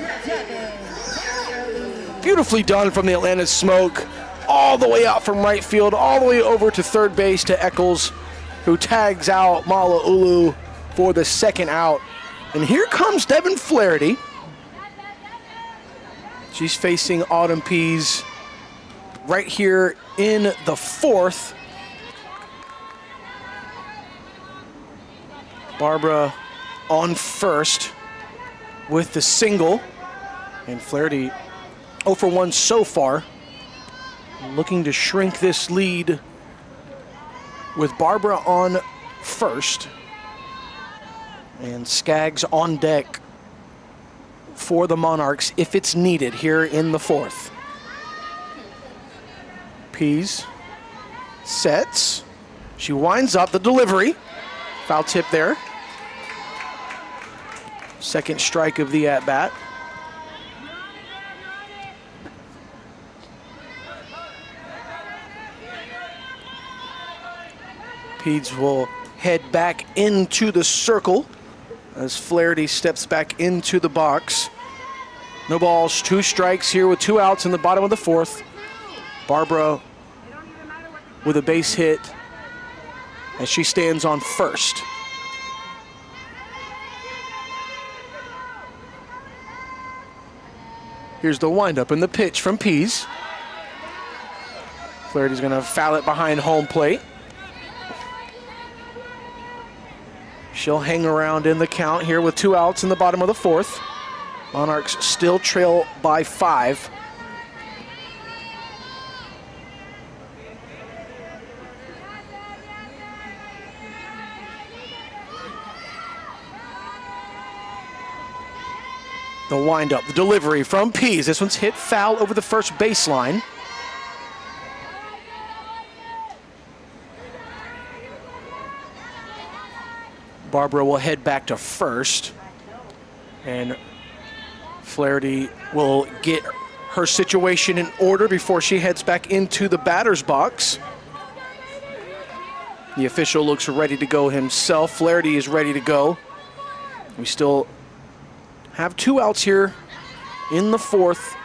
[SPEAKER 1] Beautifully done from the Atlanta Smoke. All the way out from right field, all the way over to third base to Eccles, who tags out Mala'ulu for the second out. And here comes Devin Flaherty. She's facing Autumn Pease right here in the 4th. Barbara on first with the single, and Flaherty 0 for 1 so far, looking to shrink this lead with Barbara on first and Skaggs on deck for the Monarchs if it's needed here in the 4th. Pease sets, she winds up the delivery, foul tip there. Second strike of the at-bat. Pease will head back into the circle as Flaherty steps back into the box. No balls, 2 strikes here with 2 outs in the bottom of the 4th. Barbara with a base hit as she stands on first. Here's the windup and the pitch from Pease. Flaherty's going to foul it behind home plate. She'll hang around in the count here with 2 outs in the bottom of the 4th. Monarchs still trail by 5. The windup, the delivery from Pease. This one's hit foul over the first baseline. Barbara will head back to first, and Flaherty will get her situation in order before she heads back into the batter's box. The official looks ready to go himself. Flaherty is ready to go. We still have 2 outs here in the 4th.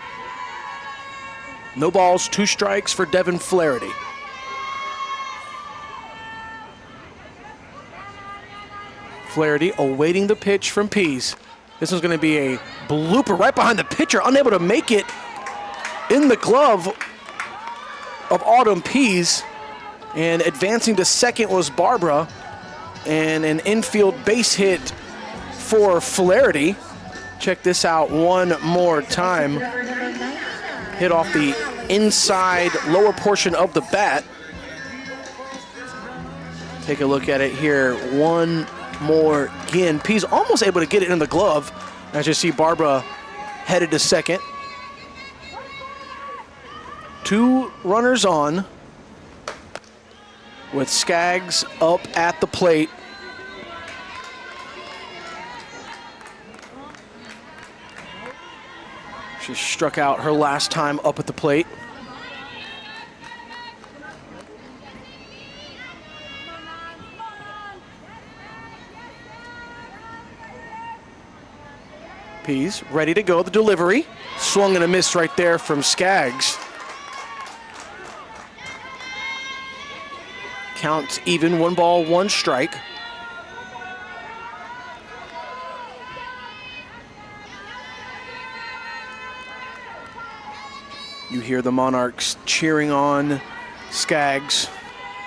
[SPEAKER 1] No balls, 2 strikes for Devin Flaherty. Flaherty awaiting the pitch from Pease. This is going to be a blooper right behind the pitcher, unable to make it in the glove of Autumn Pease. And advancing to second was Barbara, and an infield base hit for Flaherty. Check this out one more time. Hit off the inside lower portion of the bat. Take a look at it here one more again. Pease almost able to get it in the glove. As you see, Barbara headed to second. 2 runners on, with Skaggs up at the plate. She struck out her last time up at the plate. Pease ready to go. The delivery. Swung and a miss right there from Skaggs. Count even, 1 ball, 1 strike. You hear the Monarchs cheering on Skaggs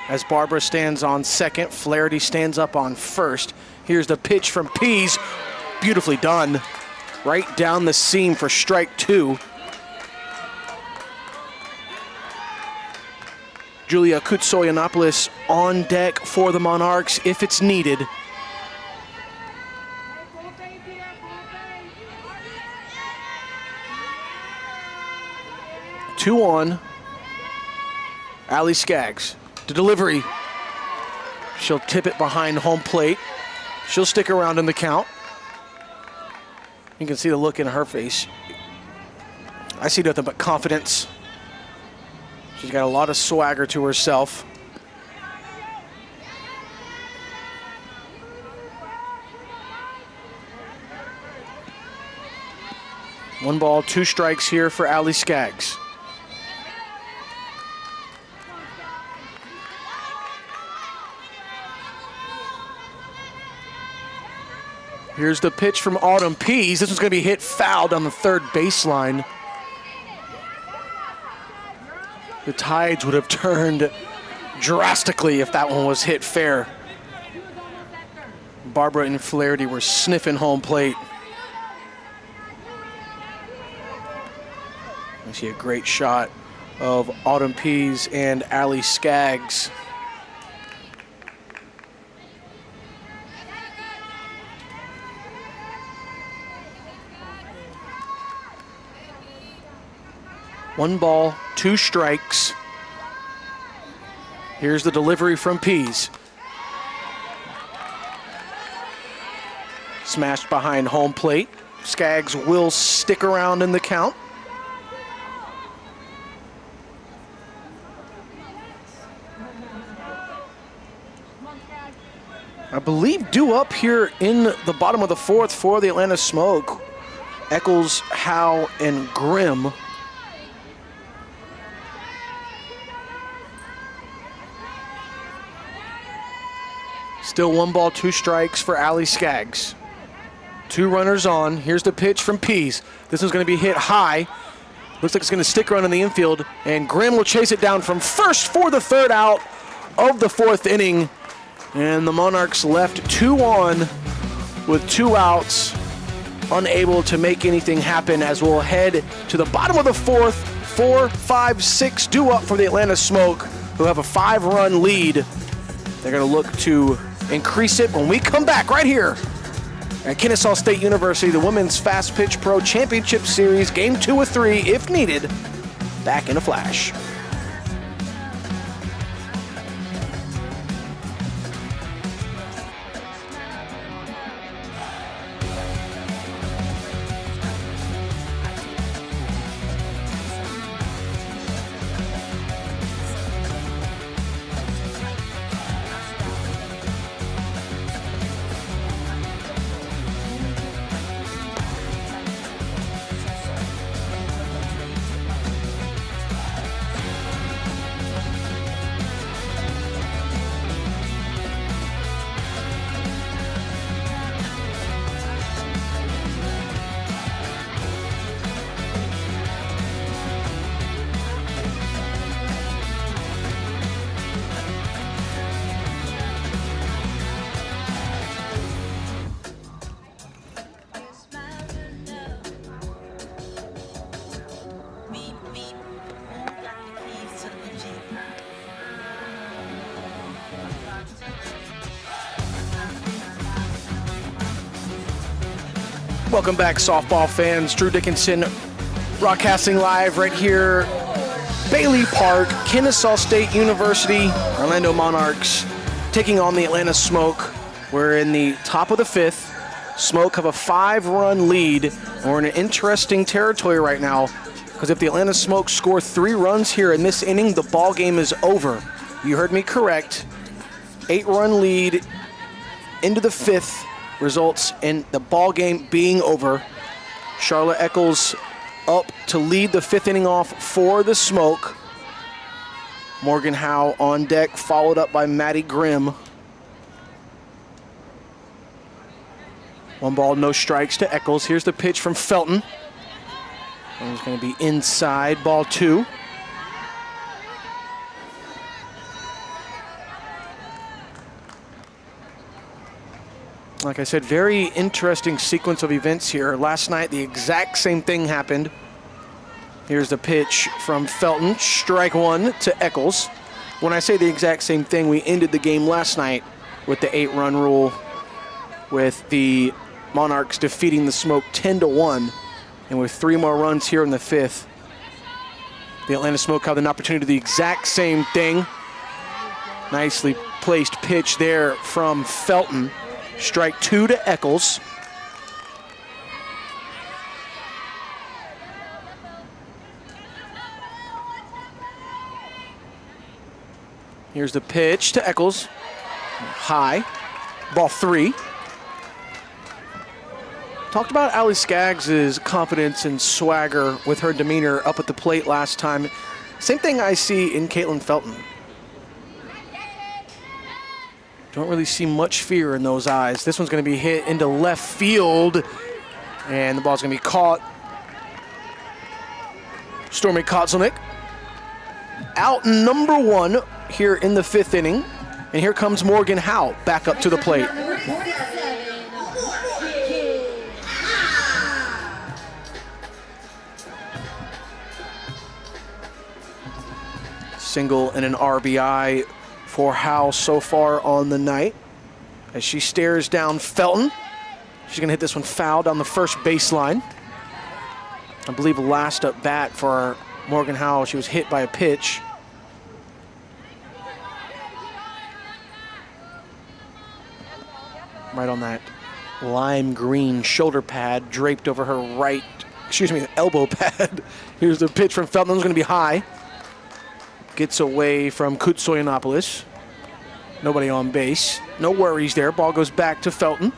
[SPEAKER 1] as Barbara stands on second. Flaherty stands up on first. Here's the pitch from Pease. Beautifully done. Right down the seam for strike 2. Julia Kutsoyanopoulos on deck for the Monarchs if it's needed. Two on. Allie Skaggs. The delivery. She'll tip it behind home plate. She'll stick around in the count. You can see the look in her face. I see nothing but confidence. She's got a lot of swagger to herself. One ball, 2 strikes here for Allie Skaggs. Here's the pitch from Autumn Pease. This one's going to be hit foul down the third baseline. The tides would have turned drastically if that one was hit fair. Barbara and Flaherty were sniffing home plate. I see a great shot of Autumn Pease and Allie Skaggs. One ball, 2 strikes. Here's the delivery from Pease. Smashed behind home plate. Skaggs will stick around in the count. I believe due up here in the bottom of the 4th for the Atlanta Smoke. Eccles, Howe, and Grimm. Still 1 ball, 2 strikes for Allie Skaggs. 2 runners on. Here's the pitch from Pease. This one's going to be hit high. Looks like it's going to stick around in the infield, and Grimm will chase it down from first for the 3rd out of the 4th inning. And the Monarchs left 2 on with 2 outs, unable to make anything happen as we'll head to the bottom of the 4th. 4, 5, 6 due up for the Atlanta Smoke, who have a 5-run lead. They're going to look to increase it when we come back right here at Kennesaw State University, the Women's Fast Pitch Pro Championship Series, Game 2 of 3, if needed. Back in a flash. Welcome back, softball fans. Drew Dickinson broadcasting live right here, Bailey Park, Kennesaw State University, Orlando Monarchs taking on the Atlanta Smoke. We're in the top of the fifth. Smoke have a 5-run lead. We're in an interesting territory right now because if the Atlanta Smoke score 3 runs here in this inning, the ball game is over. You heard me correct. 8-run lead into the fifth results in the ball game being over. Charlotte Eccles up to lead the fifth inning off for the Smoke. Morgan Howe on deck, followed up by Maddie Grimm. 1 ball, no strikes to Eccles. Here's the pitch from Felton. It's going to be inside, ball 2. Like I said, very interesting sequence of events here. Last night, the exact same thing happened. Here's the pitch from Felton, strike 1 to Eccles. When I say the exact same thing, we ended the game last night with the 8-run rule, with the Monarchs defeating the Smoke 10-1. And with 3 more runs here in the fifth, the Atlanta Smoke have an opportunity to do the exact same thing. Nicely placed pitch there from Felton. Strike 2 to Eccles. Here's the pitch to Eccles. High. Ball 3. Talked about Allie Skaggs' confidence and swagger with her demeanor up at the plate last time. Same thing I see in Caitlin Felton. Don't really see much fear in those eyes. This one's going to be hit into left field, and the ball's going to be caught. Stormy Kotzelnick out number 1 here in the fifth inning. And here comes Morgan Howe back up to the plate. Single and an RBI for Howe so far on the night. As she stares down Felton, she's going to hit this one foul down the first baseline. I believe last at bat for Morgan Howe, she was hit by a pitch. Right on that lime green shoulder pad draped over her elbow pad. Here's the pitch from Felton. It's going to be high. Gets away from Kutsoyanopoulos. Nobody on base. No worries there. Ball goes back to Felton.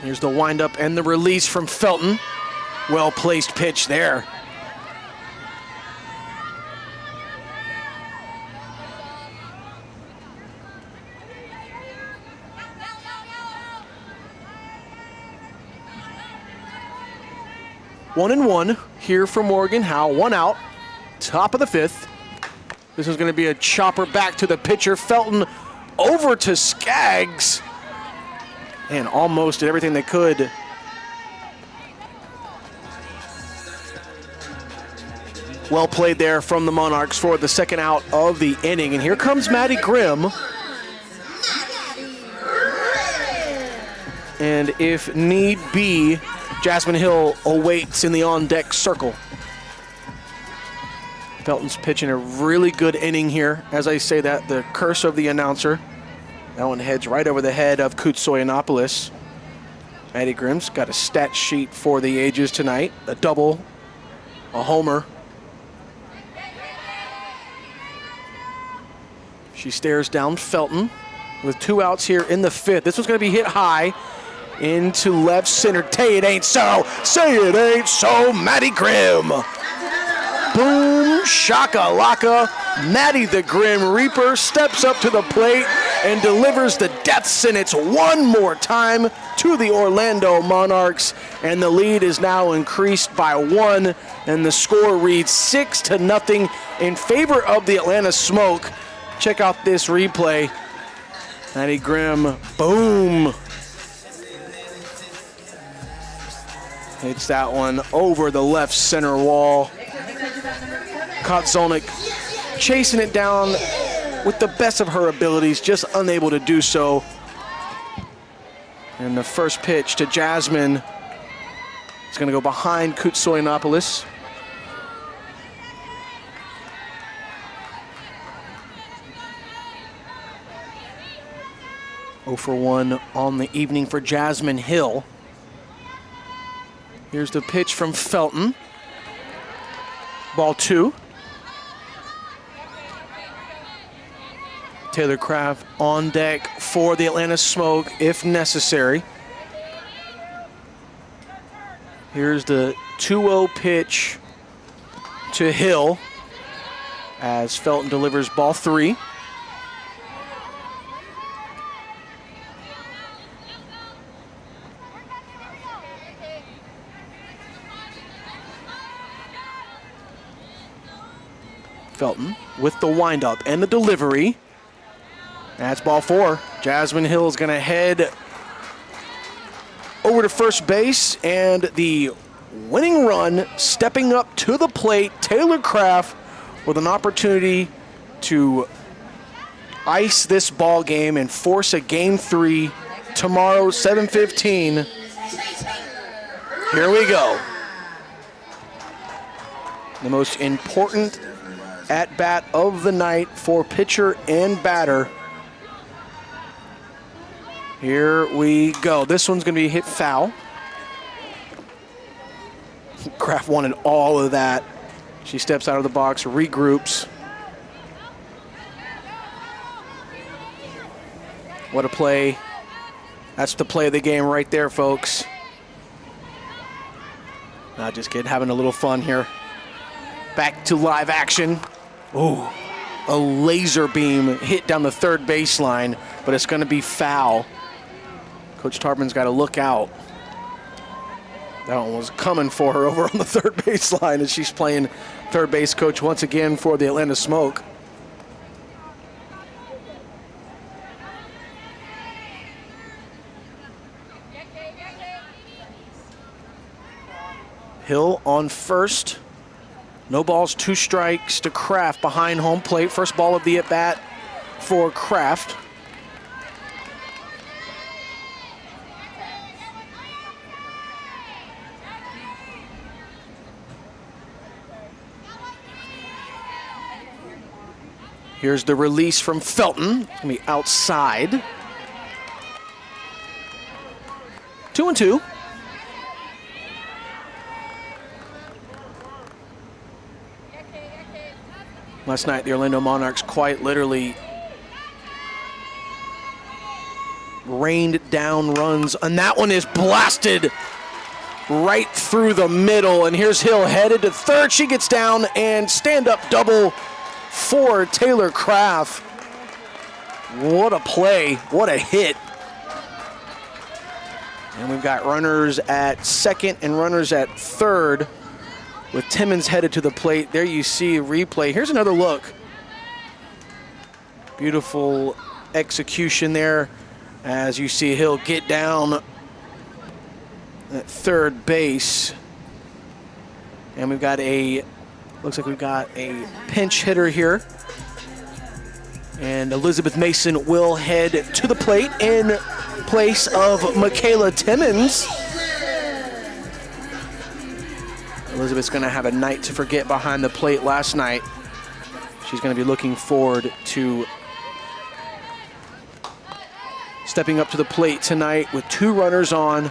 [SPEAKER 1] Here's the windup and the release from Felton. Well-placed pitch there. One and one here for Morgan Howe. 1 out, top of the fifth. This is going to be a chopper back to the pitcher. Felton over to Skaggs. And almost did everything they could. Well played there from the Monarchs for the 2nd out of the inning. And here comes Maddie Grimm. And if need be, Jasmine Hill awaits in the on-deck circle. Felton's pitching a really good inning here. As I say that, the curse of the announcer. That one heads right over the head of Kutsoyanopoulos. Maddie Grimm's got a stat sheet for the ages tonight. A double, a homer. She stares down Felton with 2 outs here in the fifth. This one's going to be hit high into left center. Say it ain't so. Say it ain't so. Maddie Grimm. Boom, shaka-laka. Maddie the Grim Reaper steps up to the plate and delivers the death sentence one more time to the Orlando Monarchs. And the lead is now increased by 1. And the score reads 6-0 in favor of the Atlanta Smoke. Check out this replay. Maddie Grimm, boom. Hits that one over the left center wall. Caught Zolnick chasing it down with the best of her abilities, just unable to do so. And the first pitch to Jasmine is going to go behind Kutsoyanopoulos. Oh for 1 on the evening for Jasmine Hill. Here's the pitch from Felton. Ball 2. Taylor Craft on deck for the Atlanta Smoke if necessary. Here's the 2-0 pitch to Hill as Felton delivers ball 3. Felton with the windup and the delivery. That's ball 4. Jasmine Hill is going to head over to first base, and the winning run stepping up to the plate. Taylor Craft with an opportunity to ice this ball game and force a game 3 tomorrow, 7:15. Here we go. The most important at-bat of the night for pitcher and batter. Here we go. This one's going to be hit foul. Kraft wanted all of that. She steps out of the box, regroups. What a play. That's the play of the game right there, folks. Not just kidding, having a little fun here. Back to live action. Oh, a laser beam hit down the third baseline, but it's going to be foul. Coach Tarpman's got to look out. That one was coming for her over on the third baseline as she's playing third base coach once again for the Atlanta Smoke. Hill on first. No balls, 2 strikes to Kraft behind home plate. First ball of the at-bat for Kraft. Here's the release from Felton. It's gonna be outside. 2-2. Last night, the Orlando Monarchs quite literally rained down runs, and that one is blasted right through the middle. And here's Hill headed to third. She gets down, and stand-up double for Taylor Craft. What a play, what a hit. And we've got runners at second and runners at third with Timmons headed to the plate. There you see a replay. Here's another look. Beautiful execution there as you see Hill get down at third base. And we've got looks like we've got a pinch hitter here. And Elizabeth Mason will head to the plate in place of Michaela Timmons. Elizabeth's going to have a night to forget behind the plate last night. She's going to be looking forward to stepping up to the plate tonight with 2 runners on.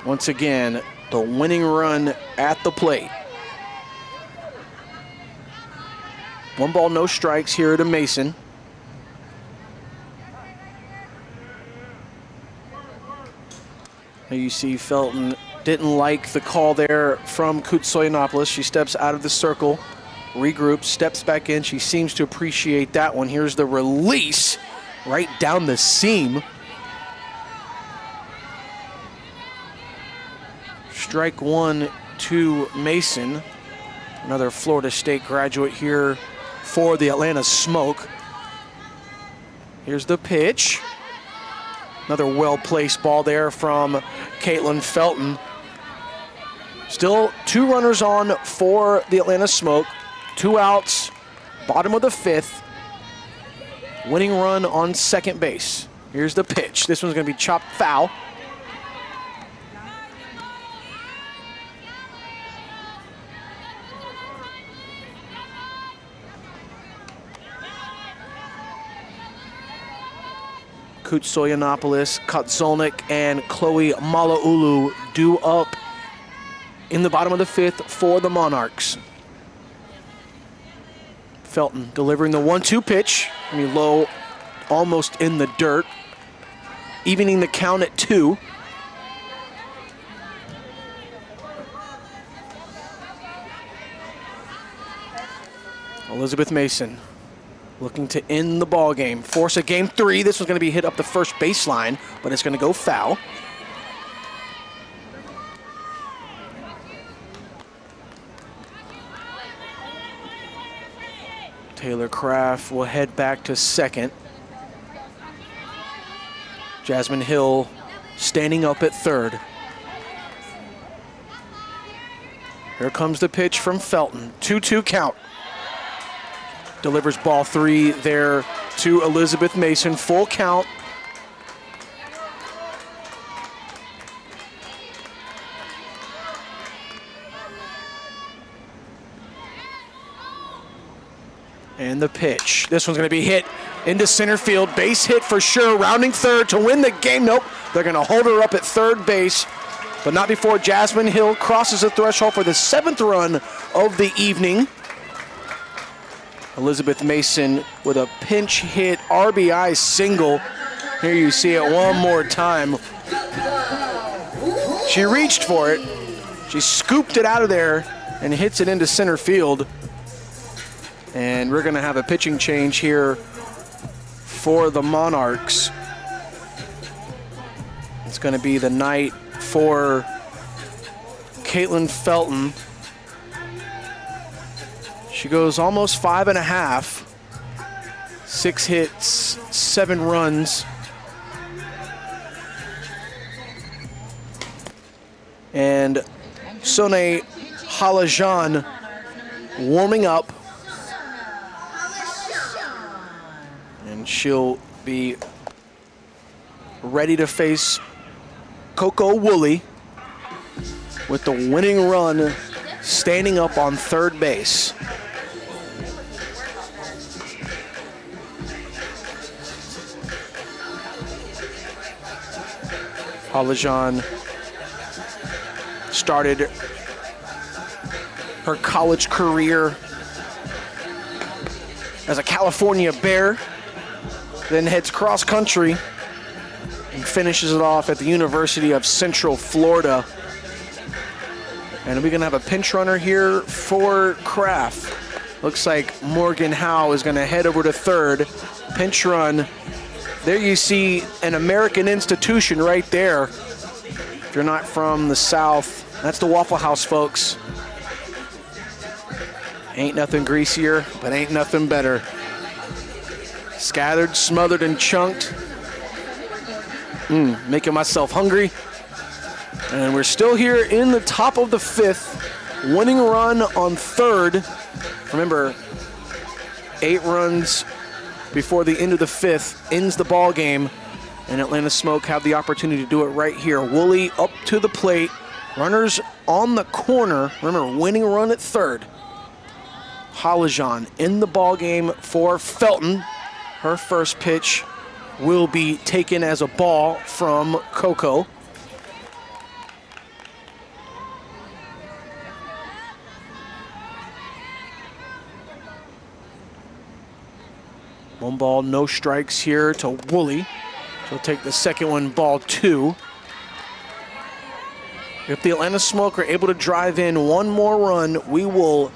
[SPEAKER 1] Once again, the winning run at the plate. 1 ball, no strikes here to Mason. You see Felton didn't like the call there from Kutsoyanopoulos. She steps out of the circle, regroups, steps back in. She seems to appreciate that one. Here's the release right down the seam. Strike 1 to Mason. Another Florida State graduate here for the Atlanta Smoke. Here's the pitch. Another well-placed ball there from Caitlin Felton. Still 2 runners on for the Atlanta Smoke. 2 outs, bottom of the 5th. Winning run on second base. Here's the pitch. This one's going to be chopped foul. Kutsoyanopoulos, Kotzelnik, and Chloe Malaulu due up in the bottom of the 5th for the Monarchs. Felton delivering the 1-2 pitch. Low, almost in the dirt. Evening the count at 2. Elizabeth Mason looking to end the ball game. Force a game 3. This one's going to be hit up the first baseline, but it's going to go foul. Taylor Craft will head back to second. Jasmine Hill standing up at third. Here comes the pitch from Felton. 2-2 count. Delivers ball 3 there to Elizabeth Mason. Full count. And the pitch. This one's going to be hit into center field. Base hit for sure. Rounding third to win the game. Nope. They're going to hold her up at third base, but not before Jasmine Hill crosses the threshold for the 7th run of the evening. Elizabeth Mason with a pinch hit RBI single. Here you see it one more time. She reached for it. She scooped it out of there and hits it into center field. And we're going to have a pitching change here for the Monarchs. It's going to be the night for Caitlin Felton. She goes almost 5.5. 6 hits, 7 runs. And Sone Halajan warming up. And she'll be ready to face Coco Woolley with the winning run standing up on third base. Halajan started her college career as a California Bear, then heads cross country and finishes it off at the University of Central Florida. And we're gonna have a pinch runner here for Kraft. Looks like Morgan Howe is gonna head over to third. Pinch run. There you see an American institution right there. If you're not from the South, that's the Waffle House, folks. Ain't nothing greasier, but ain't nothing better. Scattered, smothered, and chunked. Making myself hungry. And we're still here in the top of the 5th. Winning run on third. Remember, 8 runs before the end of the 5th ends the ball game. And Atlanta Smoke have the opportunity to do it right here. Woolley up to the plate. Runners on the corner. Remember, winning run at third. Halajan in the ball game for Felton. Her first pitch will be taken as a ball from Coco. One ball, no strikes here to Woolley. She'll take the second one, ball 2. If the Atlanta Smoke are able to drive in one more run, we'll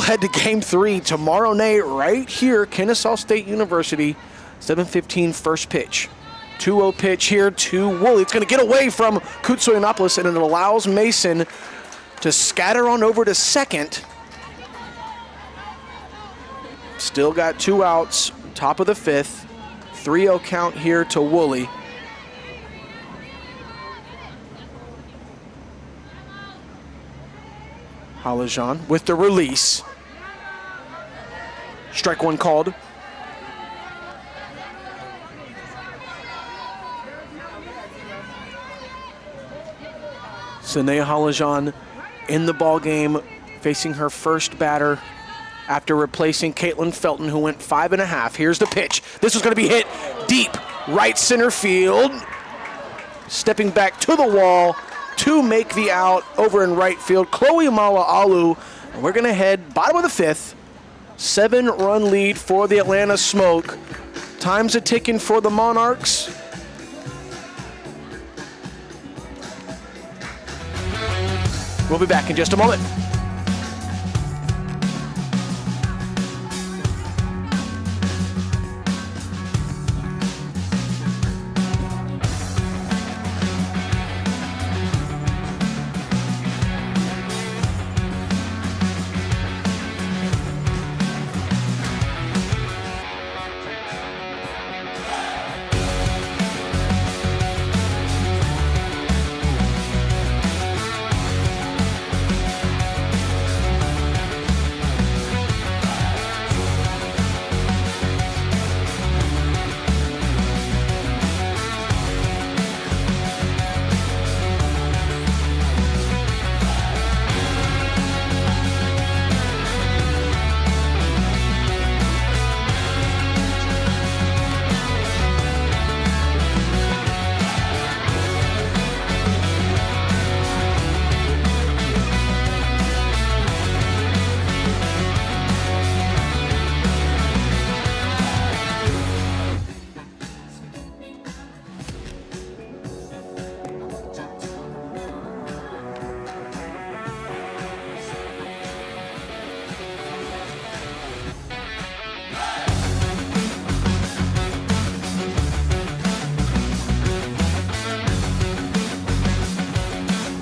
[SPEAKER 1] head to game 3 tomorrow night right here, Kennesaw State University, 7:15 first pitch. 2-0 pitch here to Woolley. It's going to get away from Kutsoyanopoulos, and it allows Mason to scatter on over to second. Still got 2 outs, top of the 5th. 3-0 count here to Woolley. Halajan with the release. Strike one called. Sanea Halajan in the ball game, facing her first batter after replacing Caitlin Felton, who went 5.5. Here's the pitch. This is going to be hit deep, right center field. Stepping back to the wall to make the out over in right field, Chloe Mala'alu. And we're going to head bottom of the fifth. 7-run lead for the Atlanta Smoke. Time's a ticking for the Monarchs. We'll be back in just a moment.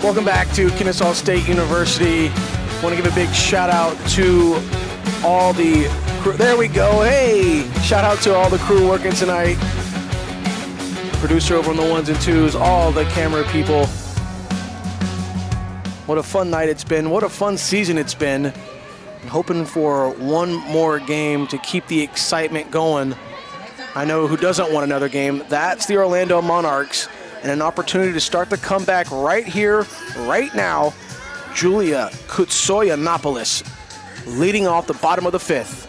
[SPEAKER 1] Welcome back to Kennesaw State University. Want to give a big shout out to all the crew. There we go. Hey, shout out to all the crew working tonight. Producer over on the ones and twos, all the camera people. What a fun night it's been. What a fun season it's been. I'm hoping for one more game to keep the excitement going. I know who doesn't want another game. That's the Orlando Monarchs. And an opportunity to start the comeback right here, right now. Julia Kutsoyanopoulos leading off the bottom of the fifth.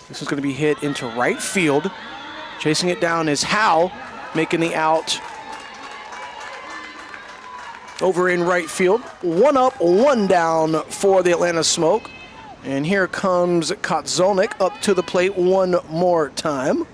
[SPEAKER 1] This is going to be hit into right field. Chasing it down is Howe, making the out over in right field. 1 up, 1 down for the Atlanta Smoke. And here comes Kotzolnik up to the plate one more time.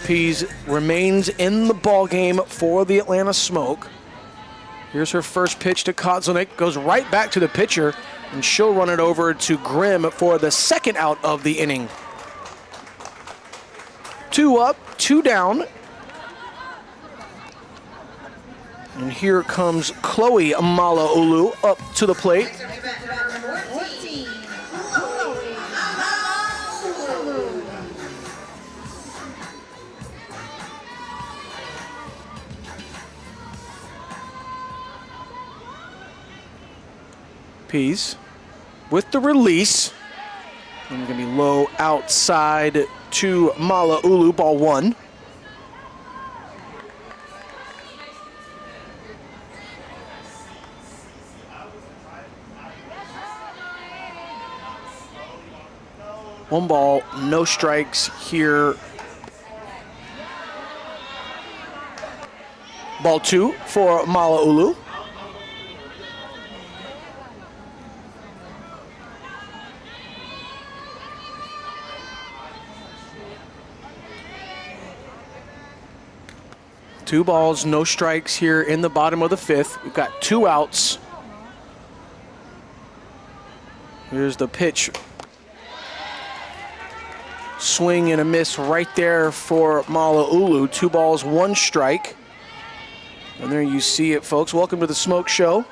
[SPEAKER 1] Pease remains in the ball game for the Atlanta Smoke. Here's her first pitch to Kotzolnik, goes right back to the pitcher, and she'll run it over to Grimm for the second out of the inning. 2 up, 2 down. And here comes Chloe Mala'alu up to the plate. Pease with the release. And going to be low outside to Mala'alu, ball 1. One ball, no strikes here. Ball 2 for Mala'alu. Two balls, no strikes here in the bottom of the fifth. We've got 2 outs. Here's the pitch. Swing and a miss right there for Mala'alu. 2 balls, 1 strike. And there you see it, folks. Welcome to the Smoke Show.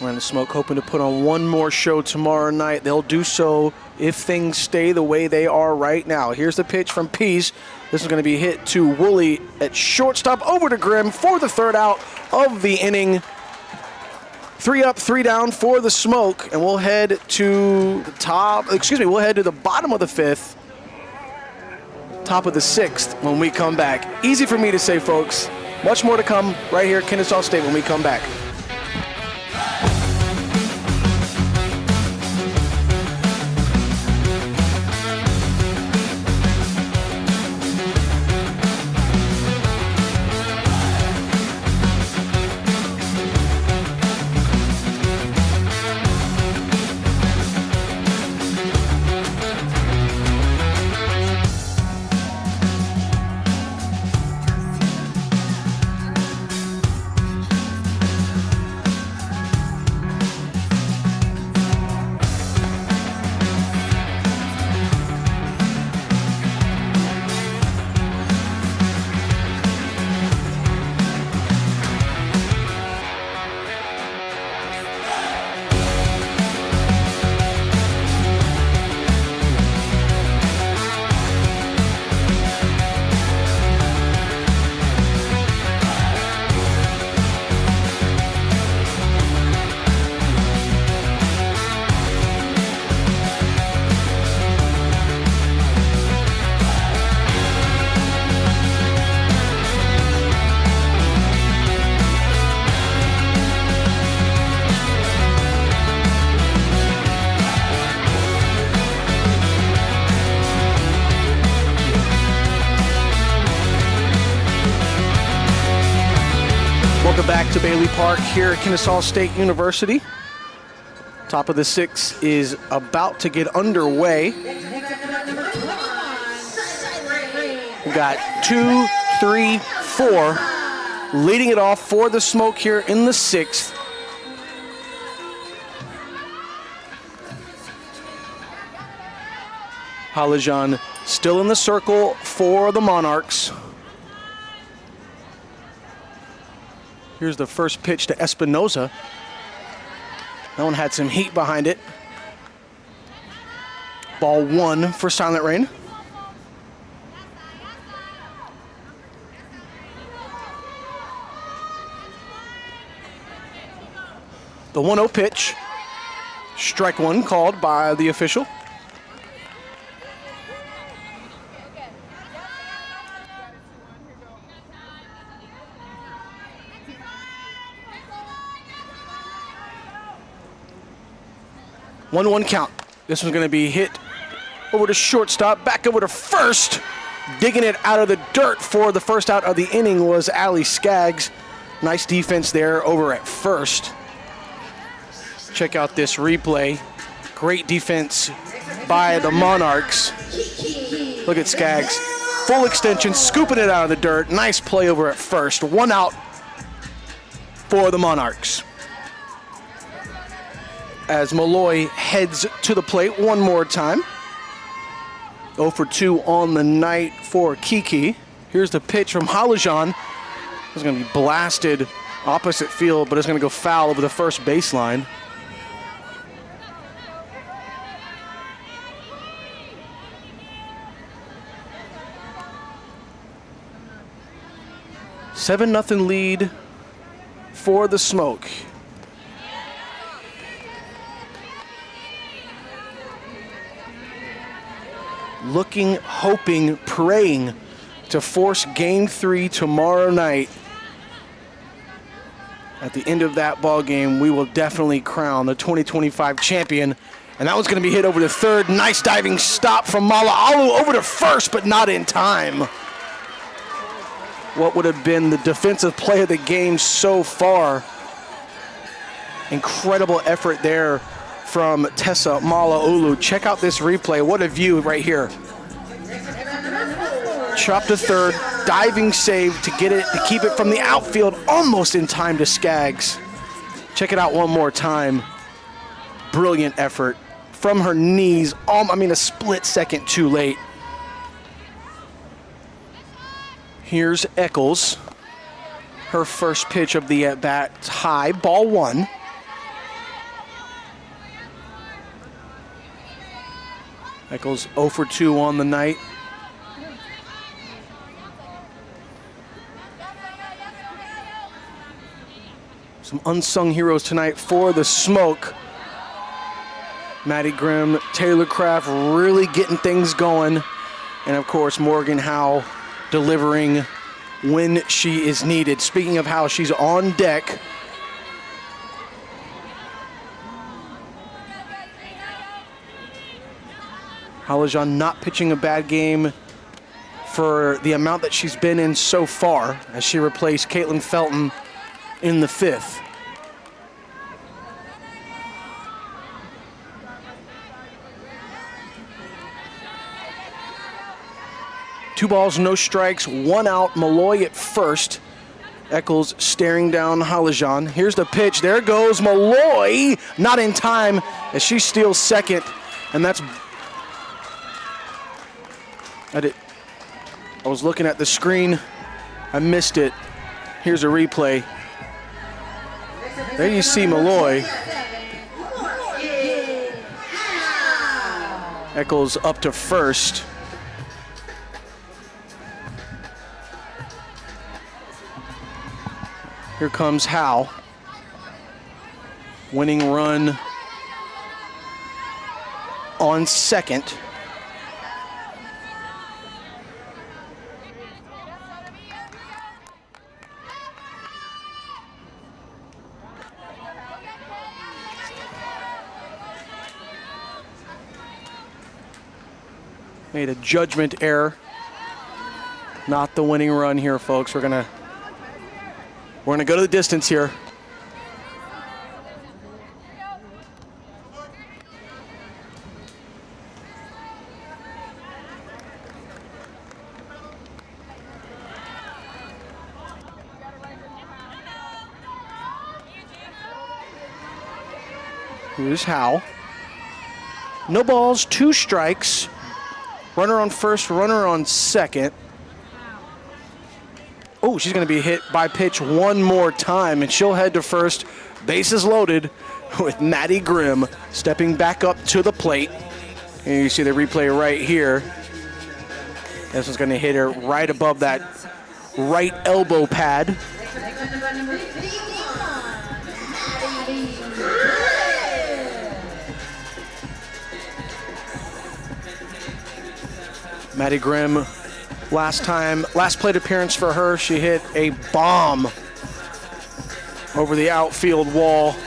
[SPEAKER 1] Orlando Smoke hoping to put on one more show tomorrow night. They'll do so if things stay the way they are right now. Here's the pitch from Pease. This is going to be hit to Woolley at shortstop, over to Grimm for the third out of the inning. 3 up, 3 down for the Smoke, and we'll head to the bottom of the 5th, top of the 6th when we come back. Easy for me to say, folks. Much more to come right here at Kennesaw State when we come back. Back to Bailey Park here at Kennesaw State University. Top of the 6th is about to get underway. We've got 2, 3, 4 leading it off for the Smoke here in the 6th. Halajan still in the circle for the Monarchs. Here's the first pitch to Espinoza. That one had some heat behind it. Ball 1 for Silent Rain. The 1-0 pitch. Strike 1 called by the official. One count. This one's going to be hit over to shortstop, back over to first. Digging it out of the dirt for the first out of the inning was Allie Skaggs. Nice defense there over at first. Check out this replay. Great defense by the Monarchs. Look at Skaggs. Full extension, scooping it out of the dirt. Nice play over at first. 1 out for the Monarchs. As Malloy heads to the plate one more time. 0 for 2 on the night for Kiki. Here's the pitch from Halajan. It's going to be blasted opposite field, but it's going to go foul over the first baseline. Seven 0 lead for the Smoke. Looking, hoping, praying to force Game 3 tomorrow night. At the end of that ball game, we will definitely crown the 2025 champion. And that one's going to be hit over to third. Nice diving stop from Mala'alu over to first, but not in time. What would have been the defensive play of the game so far. Incredible effort there from Tessa Mala'alu. Check out this replay. What a view right here. Chop to third, diving save to get it, to keep it from the outfield, almost in time to Skaggs. Check it out one more time. Brilliant effort from her knees. A split second too late. Here's Eccles. Her first pitch of the at-bat, high, ball 1. Eccles 0 for 2 on the night. Some unsung heroes tonight for the Smoke. Maddie Grimm, Taylor Craft really getting things going. And of course, Morgan Howe delivering when she is needed. Speaking of how she's on deck. Halajan not pitching a bad game for the amount that she's been in so far as she replaced Caitlin Felton in the 5th. Two balls, no strikes, 1 out. Malloy at first. Eccles staring down Halajan. Here's the pitch. There goes Malloy. Not in time as she steals second. And that's... I was looking at the screen. I missed it. Here's a replay. There you see Malloy. Eccles up to first. Here comes Howe. Winning run on second. Made a judgment error. Not the winning run here, folks. We're gonna go to the distance here. Here's Howe. No balls, 2 strikes. Runner on first, runner on second. Oh, she's going to be hit by pitch one more time, and she'll head to first. Bases loaded with Maddie Grimm stepping back up to the plate. And you see the replay right here. This one's going to hit her right above that right elbow pad. Maddie Grimm, last plate appearance for her, she hit a bomb over the outfield wall.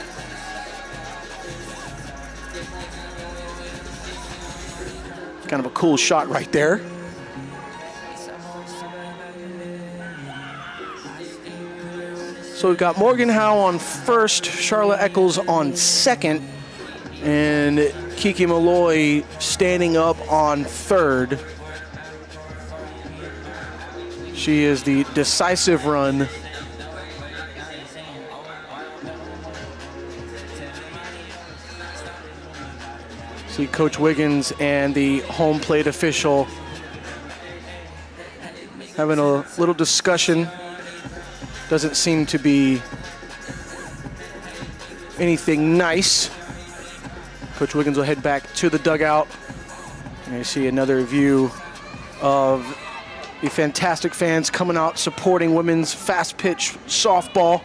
[SPEAKER 1] Kind of a cool shot right there. So we've got Morgan Howe on first, Charlotte Eccles on second, and Kiki Malloy standing up on third. She is the decisive run. See Coach Wiggins and the home plate official having a little discussion. Doesn't seem to be anything nice. Coach Wiggins will head back to the dugout. And you see another view of the fantastic fans coming out supporting women's fast pitch softball.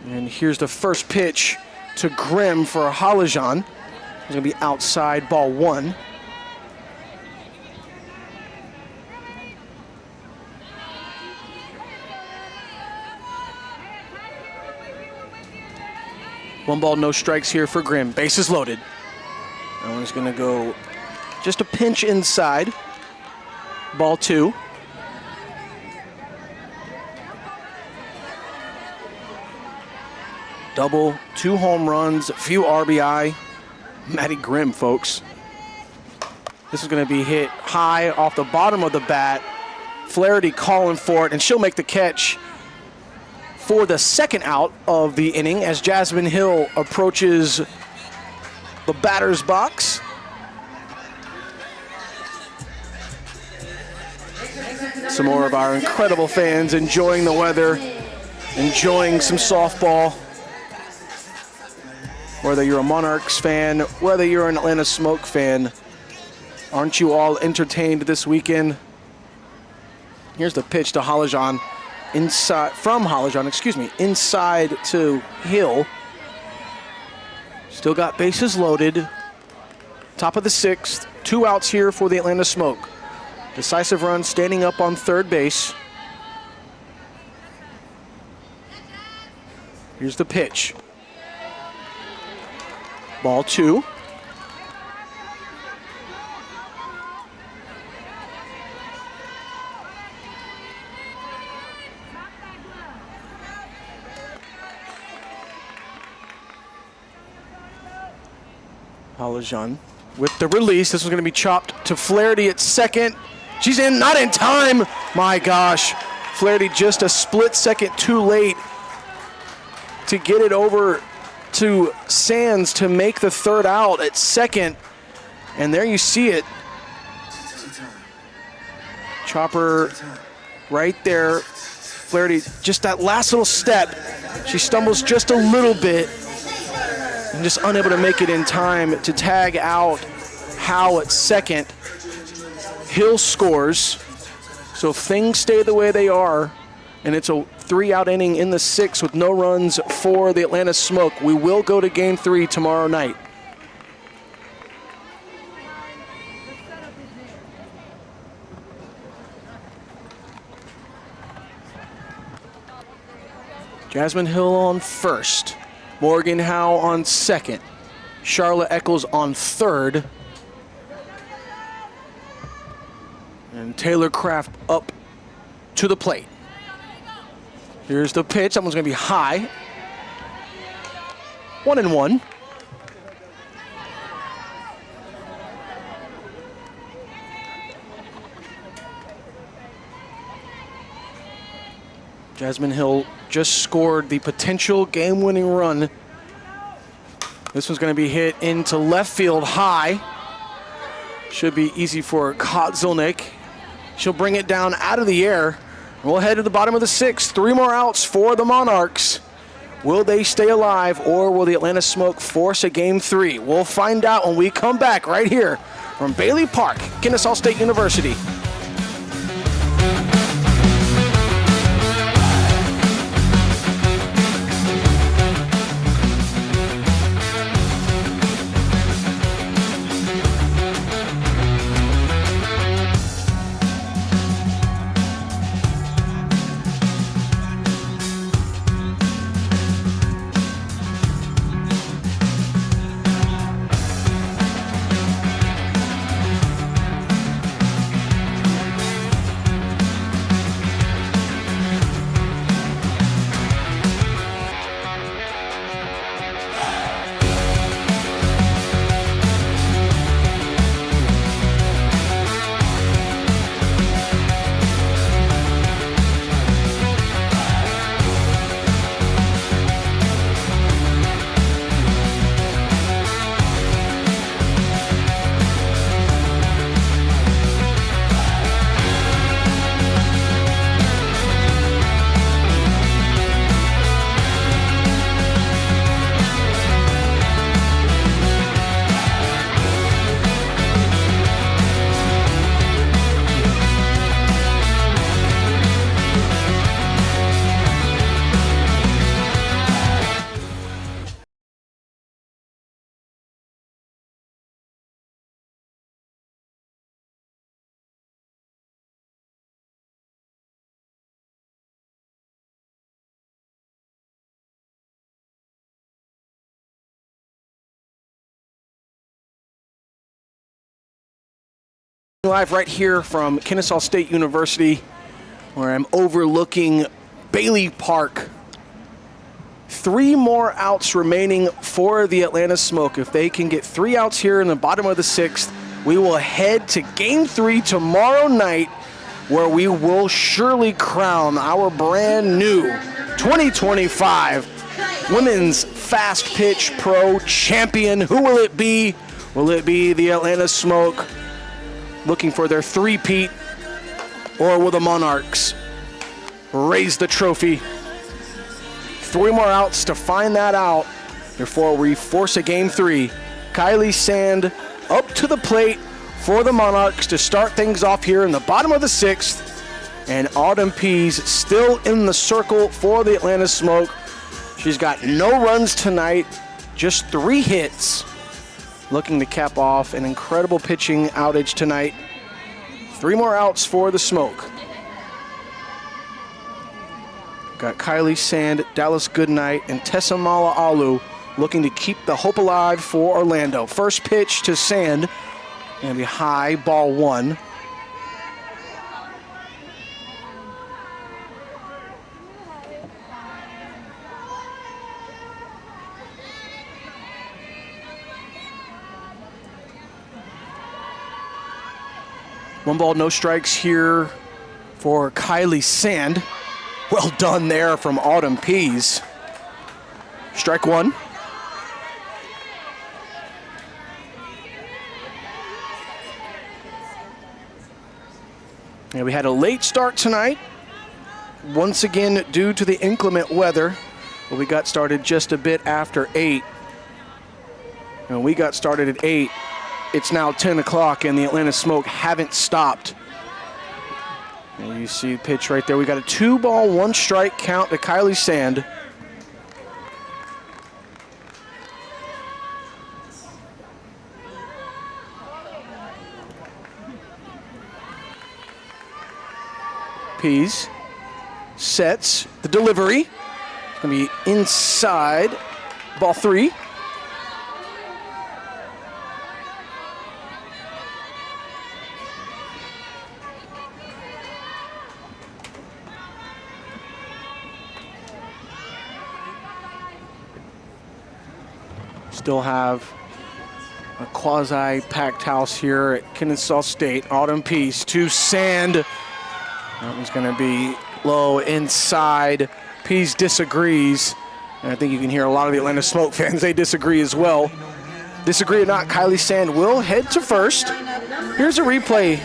[SPEAKER 1] And here's the first pitch to Grimm for Halajan. It's gonna be outside, ball 1. One ball, no strikes here for Grimm. Bases loaded. That one's gonna go just a pinch inside. Ball 2. Double, 2 home runs, a few RBI. Maddie Grimm, folks. This is going to be hit high off the bottom of the bat. Flaherty calling for it, and she'll make the catch for the second out of the inning as Jasmine Hill approaches the batter's box. Some more of our incredible fans enjoying the weather, enjoying some softball. Whether you're a Monarchs fan, whether you're an Atlanta Smoke fan, Aren't you all entertained this weekend? Here's the pitch to Halajan, inside to Hill. Still got bases loaded. Top of the 6th, 2 outs here for the Atlanta Smoke. Decisive run standing up on third base. Here's the pitch. Ball 2. Halajan with the release. This was going to be chopped to Flaherty at second. She's in, not in time. My gosh. Flaherty just a split second too late to get it over to Sands to make the third out at second. And there you see it. Chopper right there. Flaherty, just that last little step. She stumbles just a little bit and just unable to make it in time to tag out Howe at second. Hill scores. So if things stay the way they are, and it's a 3-out inning in the 6th with no runs for the Atlanta Smoke, we will go to Game 3 tomorrow night. Jasmine Hill on first. Morgan Howe on second. Charlotte Eccles on third. And Taylor Kraft up to the plate. Here's the pitch. That one's going to be high. 1-1. Jasmine Hill just scored the potential game-winning run. This one's going to be hit into left field high. Should be easy for Kotzelnik. She'll bring it down out of the air. We'll head to the bottom of the 6th. 3 more outs for the Monarchs. Will they stay alive, or will the Atlanta Smoke force a Game 3? We'll find out when we come back right here from Bailey Park, Kennesaw State University. Live right here from Kennesaw State University, where I'm overlooking Bailey Park. 3 more outs remaining for the Atlanta Smoke. If they can get 3 outs here in the bottom of the 6th, we will head to Game 3 tomorrow night, where we will surely crown our brand new 2025 Women's Fast Pitch Pro Champion. Who will it be? Will it be the Atlanta Smoke, looking for their three-peat, or will the Monarchs raise the trophy? 3 more outs to find that out before we force a Game 3. Kylie Sand up to the plate for the Monarchs to start things off here in the bottom of the 6th. And Autumn Pease still in the circle for the Atlanta Smoke. She's got no runs tonight, just 3 hits. Looking to cap off an incredible pitching outage tonight. 3 more outs for the Smoke. Got Kylie Sand, Dallas Goodnight, and Tessa Mala'alu looking to keep the hope alive for Orlando. First pitch to Sand, gonna be high, ball 1. One ball, no strikes here for Kylie Sand. Well done there from Autumn Pease. Strike 1. And we had a late start tonight, once again due to the inclement weather. But we got started just a bit after 8. And we got started at 8. It's now 10 o'clock and the Atlanta Smoke haven't stopped. And you see the pitch right there. We got a 2-ball, 1-strike count to Kylie Sand. Pease sets the delivery. It's going to be inside. Ball 3. Still have a quasi-packed house here at Kennesaw State. Autumn Pease to Sand. That one's going to be low inside. Pease disagrees. And I think you can hear a lot of the Atlanta Smoke fans, they disagree as well. Disagree or not, Kylie Sand will head to first. Here's a replay.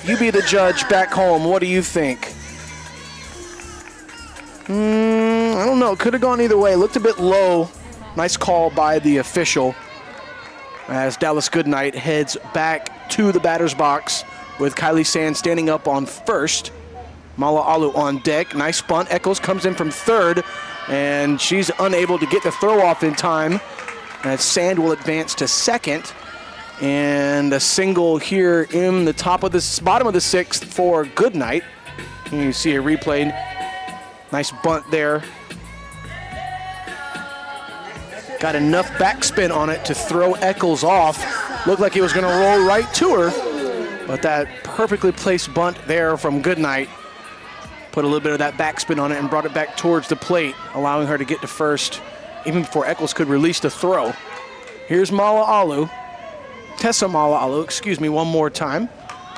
[SPEAKER 1] You be the judge back home. What do you think? I don't know. Could have gone either way. Looked a bit low. Nice call by the official as Dallas Goodnight heads back to the batter's box with Kylie Sand standing up on first. Mala'alu on deck. Nice bunt. Eccles comes in from third, and she's unable to get the throw off in time. As Sand will advance to second. And a single here in the bottom of the 6th for Goodnight. And you see a replay. Nice bunt there. Got enough backspin on it to throw Eccles off. Looked like he was going to roll right to her, but that perfectly placed bunt there from Goodnight put a little bit of that backspin on it and brought it back towards the plate, allowing her to get to first even before Eccles could release the throw. Here's Mala'alu, Tessa Mala'alu, excuse me, one more time.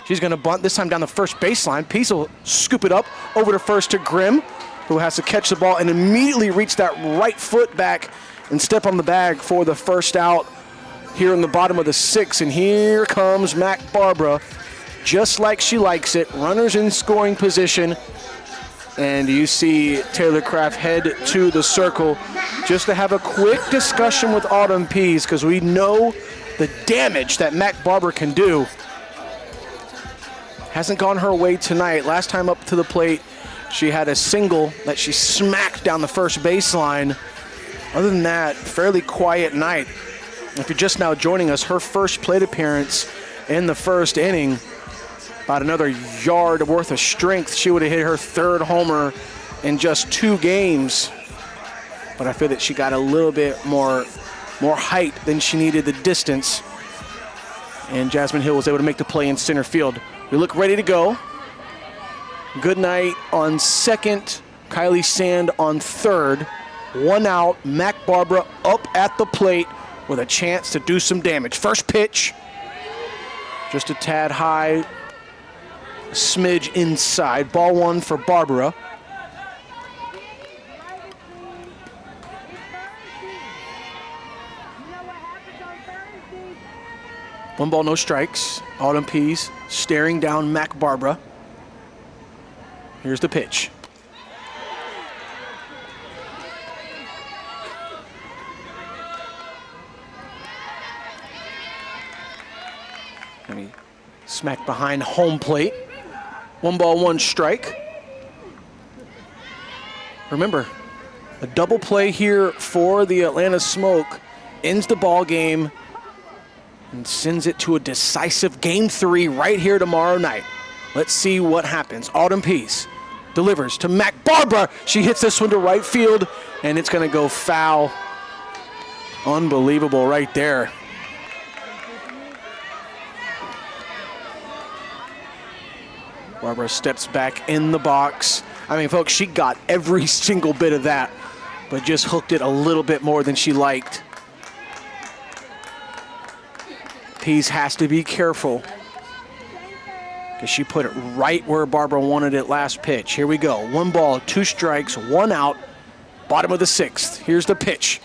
[SPEAKER 1] She's going to bunt, this time down the first baseline. Pease will scoop it up over to first to Grimm, who has to catch the ball and immediately reach that right foot back and step on the bag for the first out here in the bottom of the 6th. And here comes Mac Barbara, just like she likes it. Runners in scoring position. And you see Taylor Craft head to the circle just to have a quick discussion with Autumn Pease, because we know the damage that Mac Barbara can do. Hasn't gone her way tonight. Last time up to the plate, she had a single that she smacked down the first baseline. Other than that, fairly quiet night. If you're just now joining us, her first plate appearance in the first inning, about another yard worth of strength. She would have hit her 3rd homer in just 2 games. But I feel that she got a little bit more height than she needed the distance. And Jasmine Hill was able to make the play in center field. We look ready to go. Goodnight on second, Kylie Sand on third. 1 out, Mac Barbara up at the plate with a chance to do some damage. First pitch, just a tad high, a smidge inside. Ball 1 for Barbara. One ball, no strikes. Autumn Pease staring down Mac Barbara. Here's the pitch. Maybe smack behind home plate. 1 ball, 1 strike. Remember, a double play here for the Atlanta Smoke ends the ball game and sends it to a decisive Game 3 right here tomorrow night. Let's see what happens. Autumn Peace delivers to Mac Barbara. She hits this one to right field, and it's going to go foul. Unbelievable right there. Barbara steps back in the box. I mean, folks, she got every single bit of that, but just hooked it a little bit more than she liked. Pease has to be careful because she put it right where Barbara wanted it last pitch. Here we go. 1 ball, 2 strikes, 1 out. Bottom of the 6th. Here's the pitch.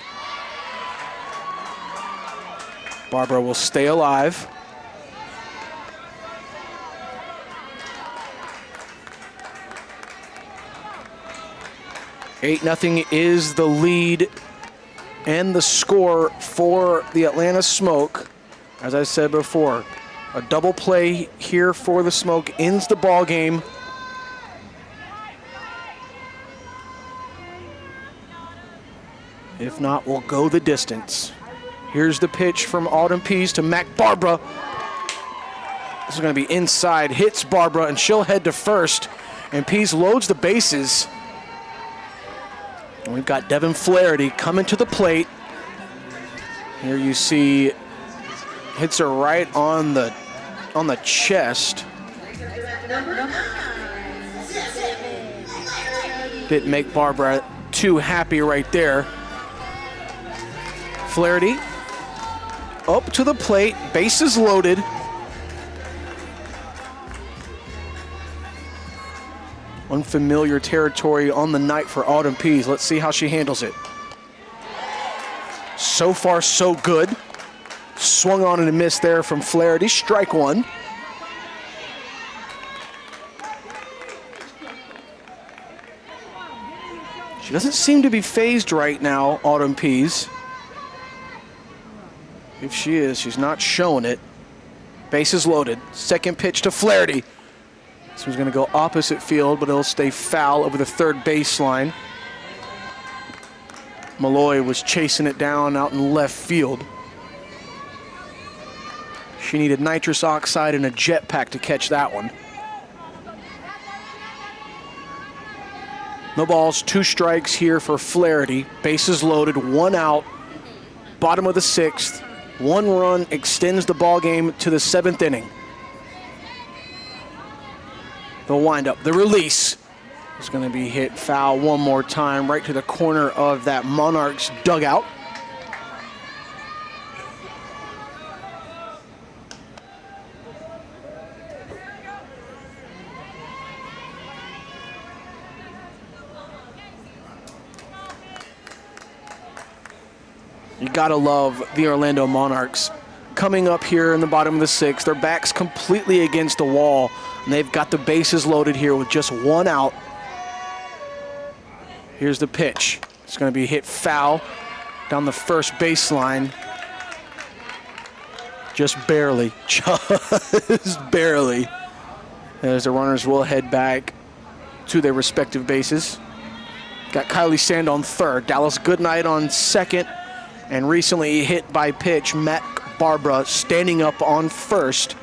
[SPEAKER 1] Barbara will stay alive. "8-0 is the lead and the score for the Atlanta Smoke. As I said before, a double play here for the Smoke ends the ball game. If not, we'll go the distance. Here's the pitch from Autumn Pease to Mac Barbara. This is going to be inside, hits Barbara, and she'll head to first. And Pease loads the bases. And we've got Devin Flaherty coming to the plate. Here you see, hits her right on the chest. Didn't make Barbara too happy right there. Flaherty up to the plate, bases loaded. Unfamiliar territory on the night for Autumn Pease. Let's see how she handles it. So far, so good. Swung on and a miss there from Flaherty. Strike 1. She doesn't seem to be phased right now, Autumn Pease. If she is, she's not showing it. Bases loaded. Second pitch to Flaherty. This one's going to go opposite field, but it'll stay foul over the third baseline. Malloy was chasing it down out in left field. She needed nitrous oxide and a jetpack to catch that one. No balls, 2 strikes here for Flaherty. Bases loaded, 1 out. Bottom of the 6th. 1 run extends the ball game to the 7th inning. The windup, the release is going to be hit foul one more time, right to the corner of that Monarchs dugout. You gotta love the Orlando Monarchs. Coming up here in the bottom of the 6th, their back's completely against the wall, and they've got the bases loaded here with just 1 out. Here's the pitch. It's going to be hit foul down the first baseline. Just barely, just barely. As the runners will head back to their respective bases. Got Kylie Sand on third, Dallas Goodnight on second, and recently hit by pitch, Mac Barbara standing up on first.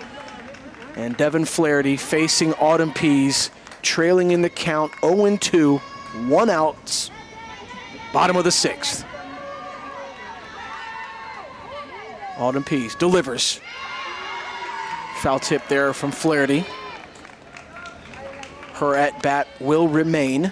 [SPEAKER 1] And Devin Flaherty facing Autumn Pease, trailing in the count 0-2, 1 out, bottom of the 6th. Autumn Pease delivers. Foul tip there from Flaherty. Her at bat will remain.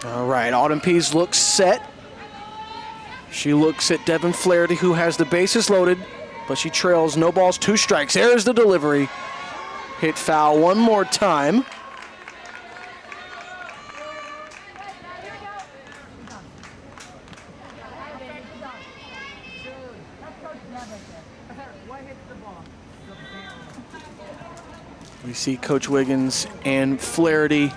[SPEAKER 1] All right, Autumn Pease looks set. She looks at Devin Flaherty, who has the bases loaded, but she trails, no balls, 2 strikes. There's the delivery. Hit foul one more time. We see Coach Wiggins and Flaherty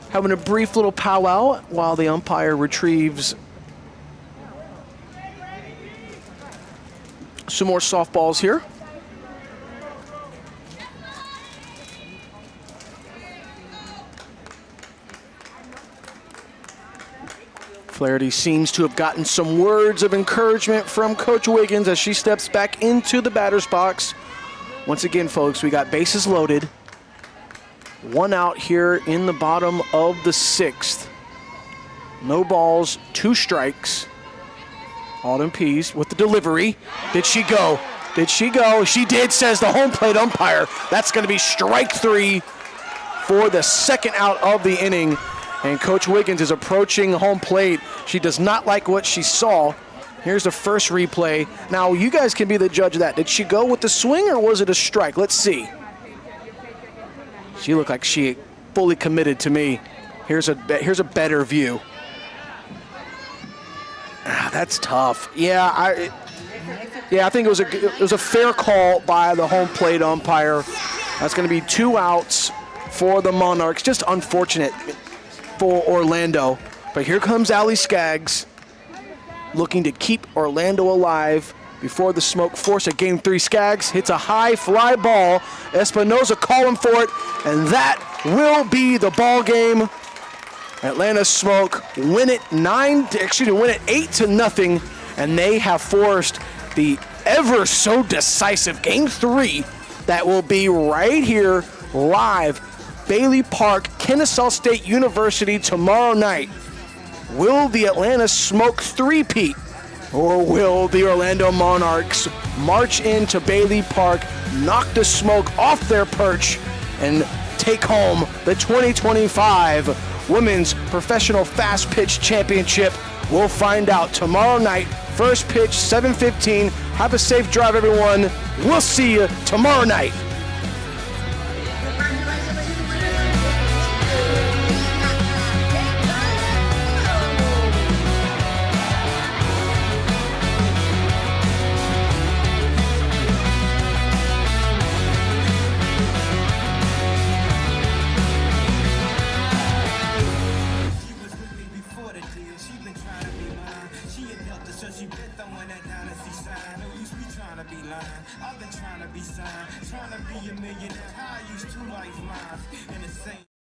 [SPEAKER 1] having a brief little powwow while the umpire retrieves some more softballs here. Flaherty seems to have gotten some words of encouragement from Coach Wiggins as she steps back into the batter's box. Once again, folks, we got bases loaded. One out here in the bottom of the sixth. No balls, 2 strikes. Alden Pease with the delivery. Did she go? Did she go? She did, says the home plate umpire. That's going to be strike 3 for the second out of the inning. And Coach Wiggins is approaching home plate. She does not like what she saw. Here's the first replay. Now, you guys can be the judge of that. Did she go with the swing or was it a strike? Let's see. She looked like she fully committed to me. Here's a better view. That's tough. Yeah, I think it was a fair call by the home plate umpire. That's going to be 2 outs for the Monarchs. Just unfortunate for Orlando. But here comes Allie Skaggs, looking to keep Orlando alive before the smoke force of Game 3. Skaggs hits a high fly ball. Espinoza calling for it, and that will be the ball game. Atlanta Smoke win it 8-0, and they have forced the ever so decisive Game 3 that will be right here live, Bailey Park, Kennesaw State University tomorrow night. Will the Atlanta Smoke three-peat, or will the Orlando Monarchs march into Bailey Park, knock the Smoke off their perch, and take home the 2025 Women's Professional Fast Pitch Championship? We'll find out tomorrow night. First pitch, 7:15. Have a safe drive, everyone. We'll see you tomorrow night.
[SPEAKER 2] I've been trying to be signed, trying to be a millionaire. I used 2 life lines in the same.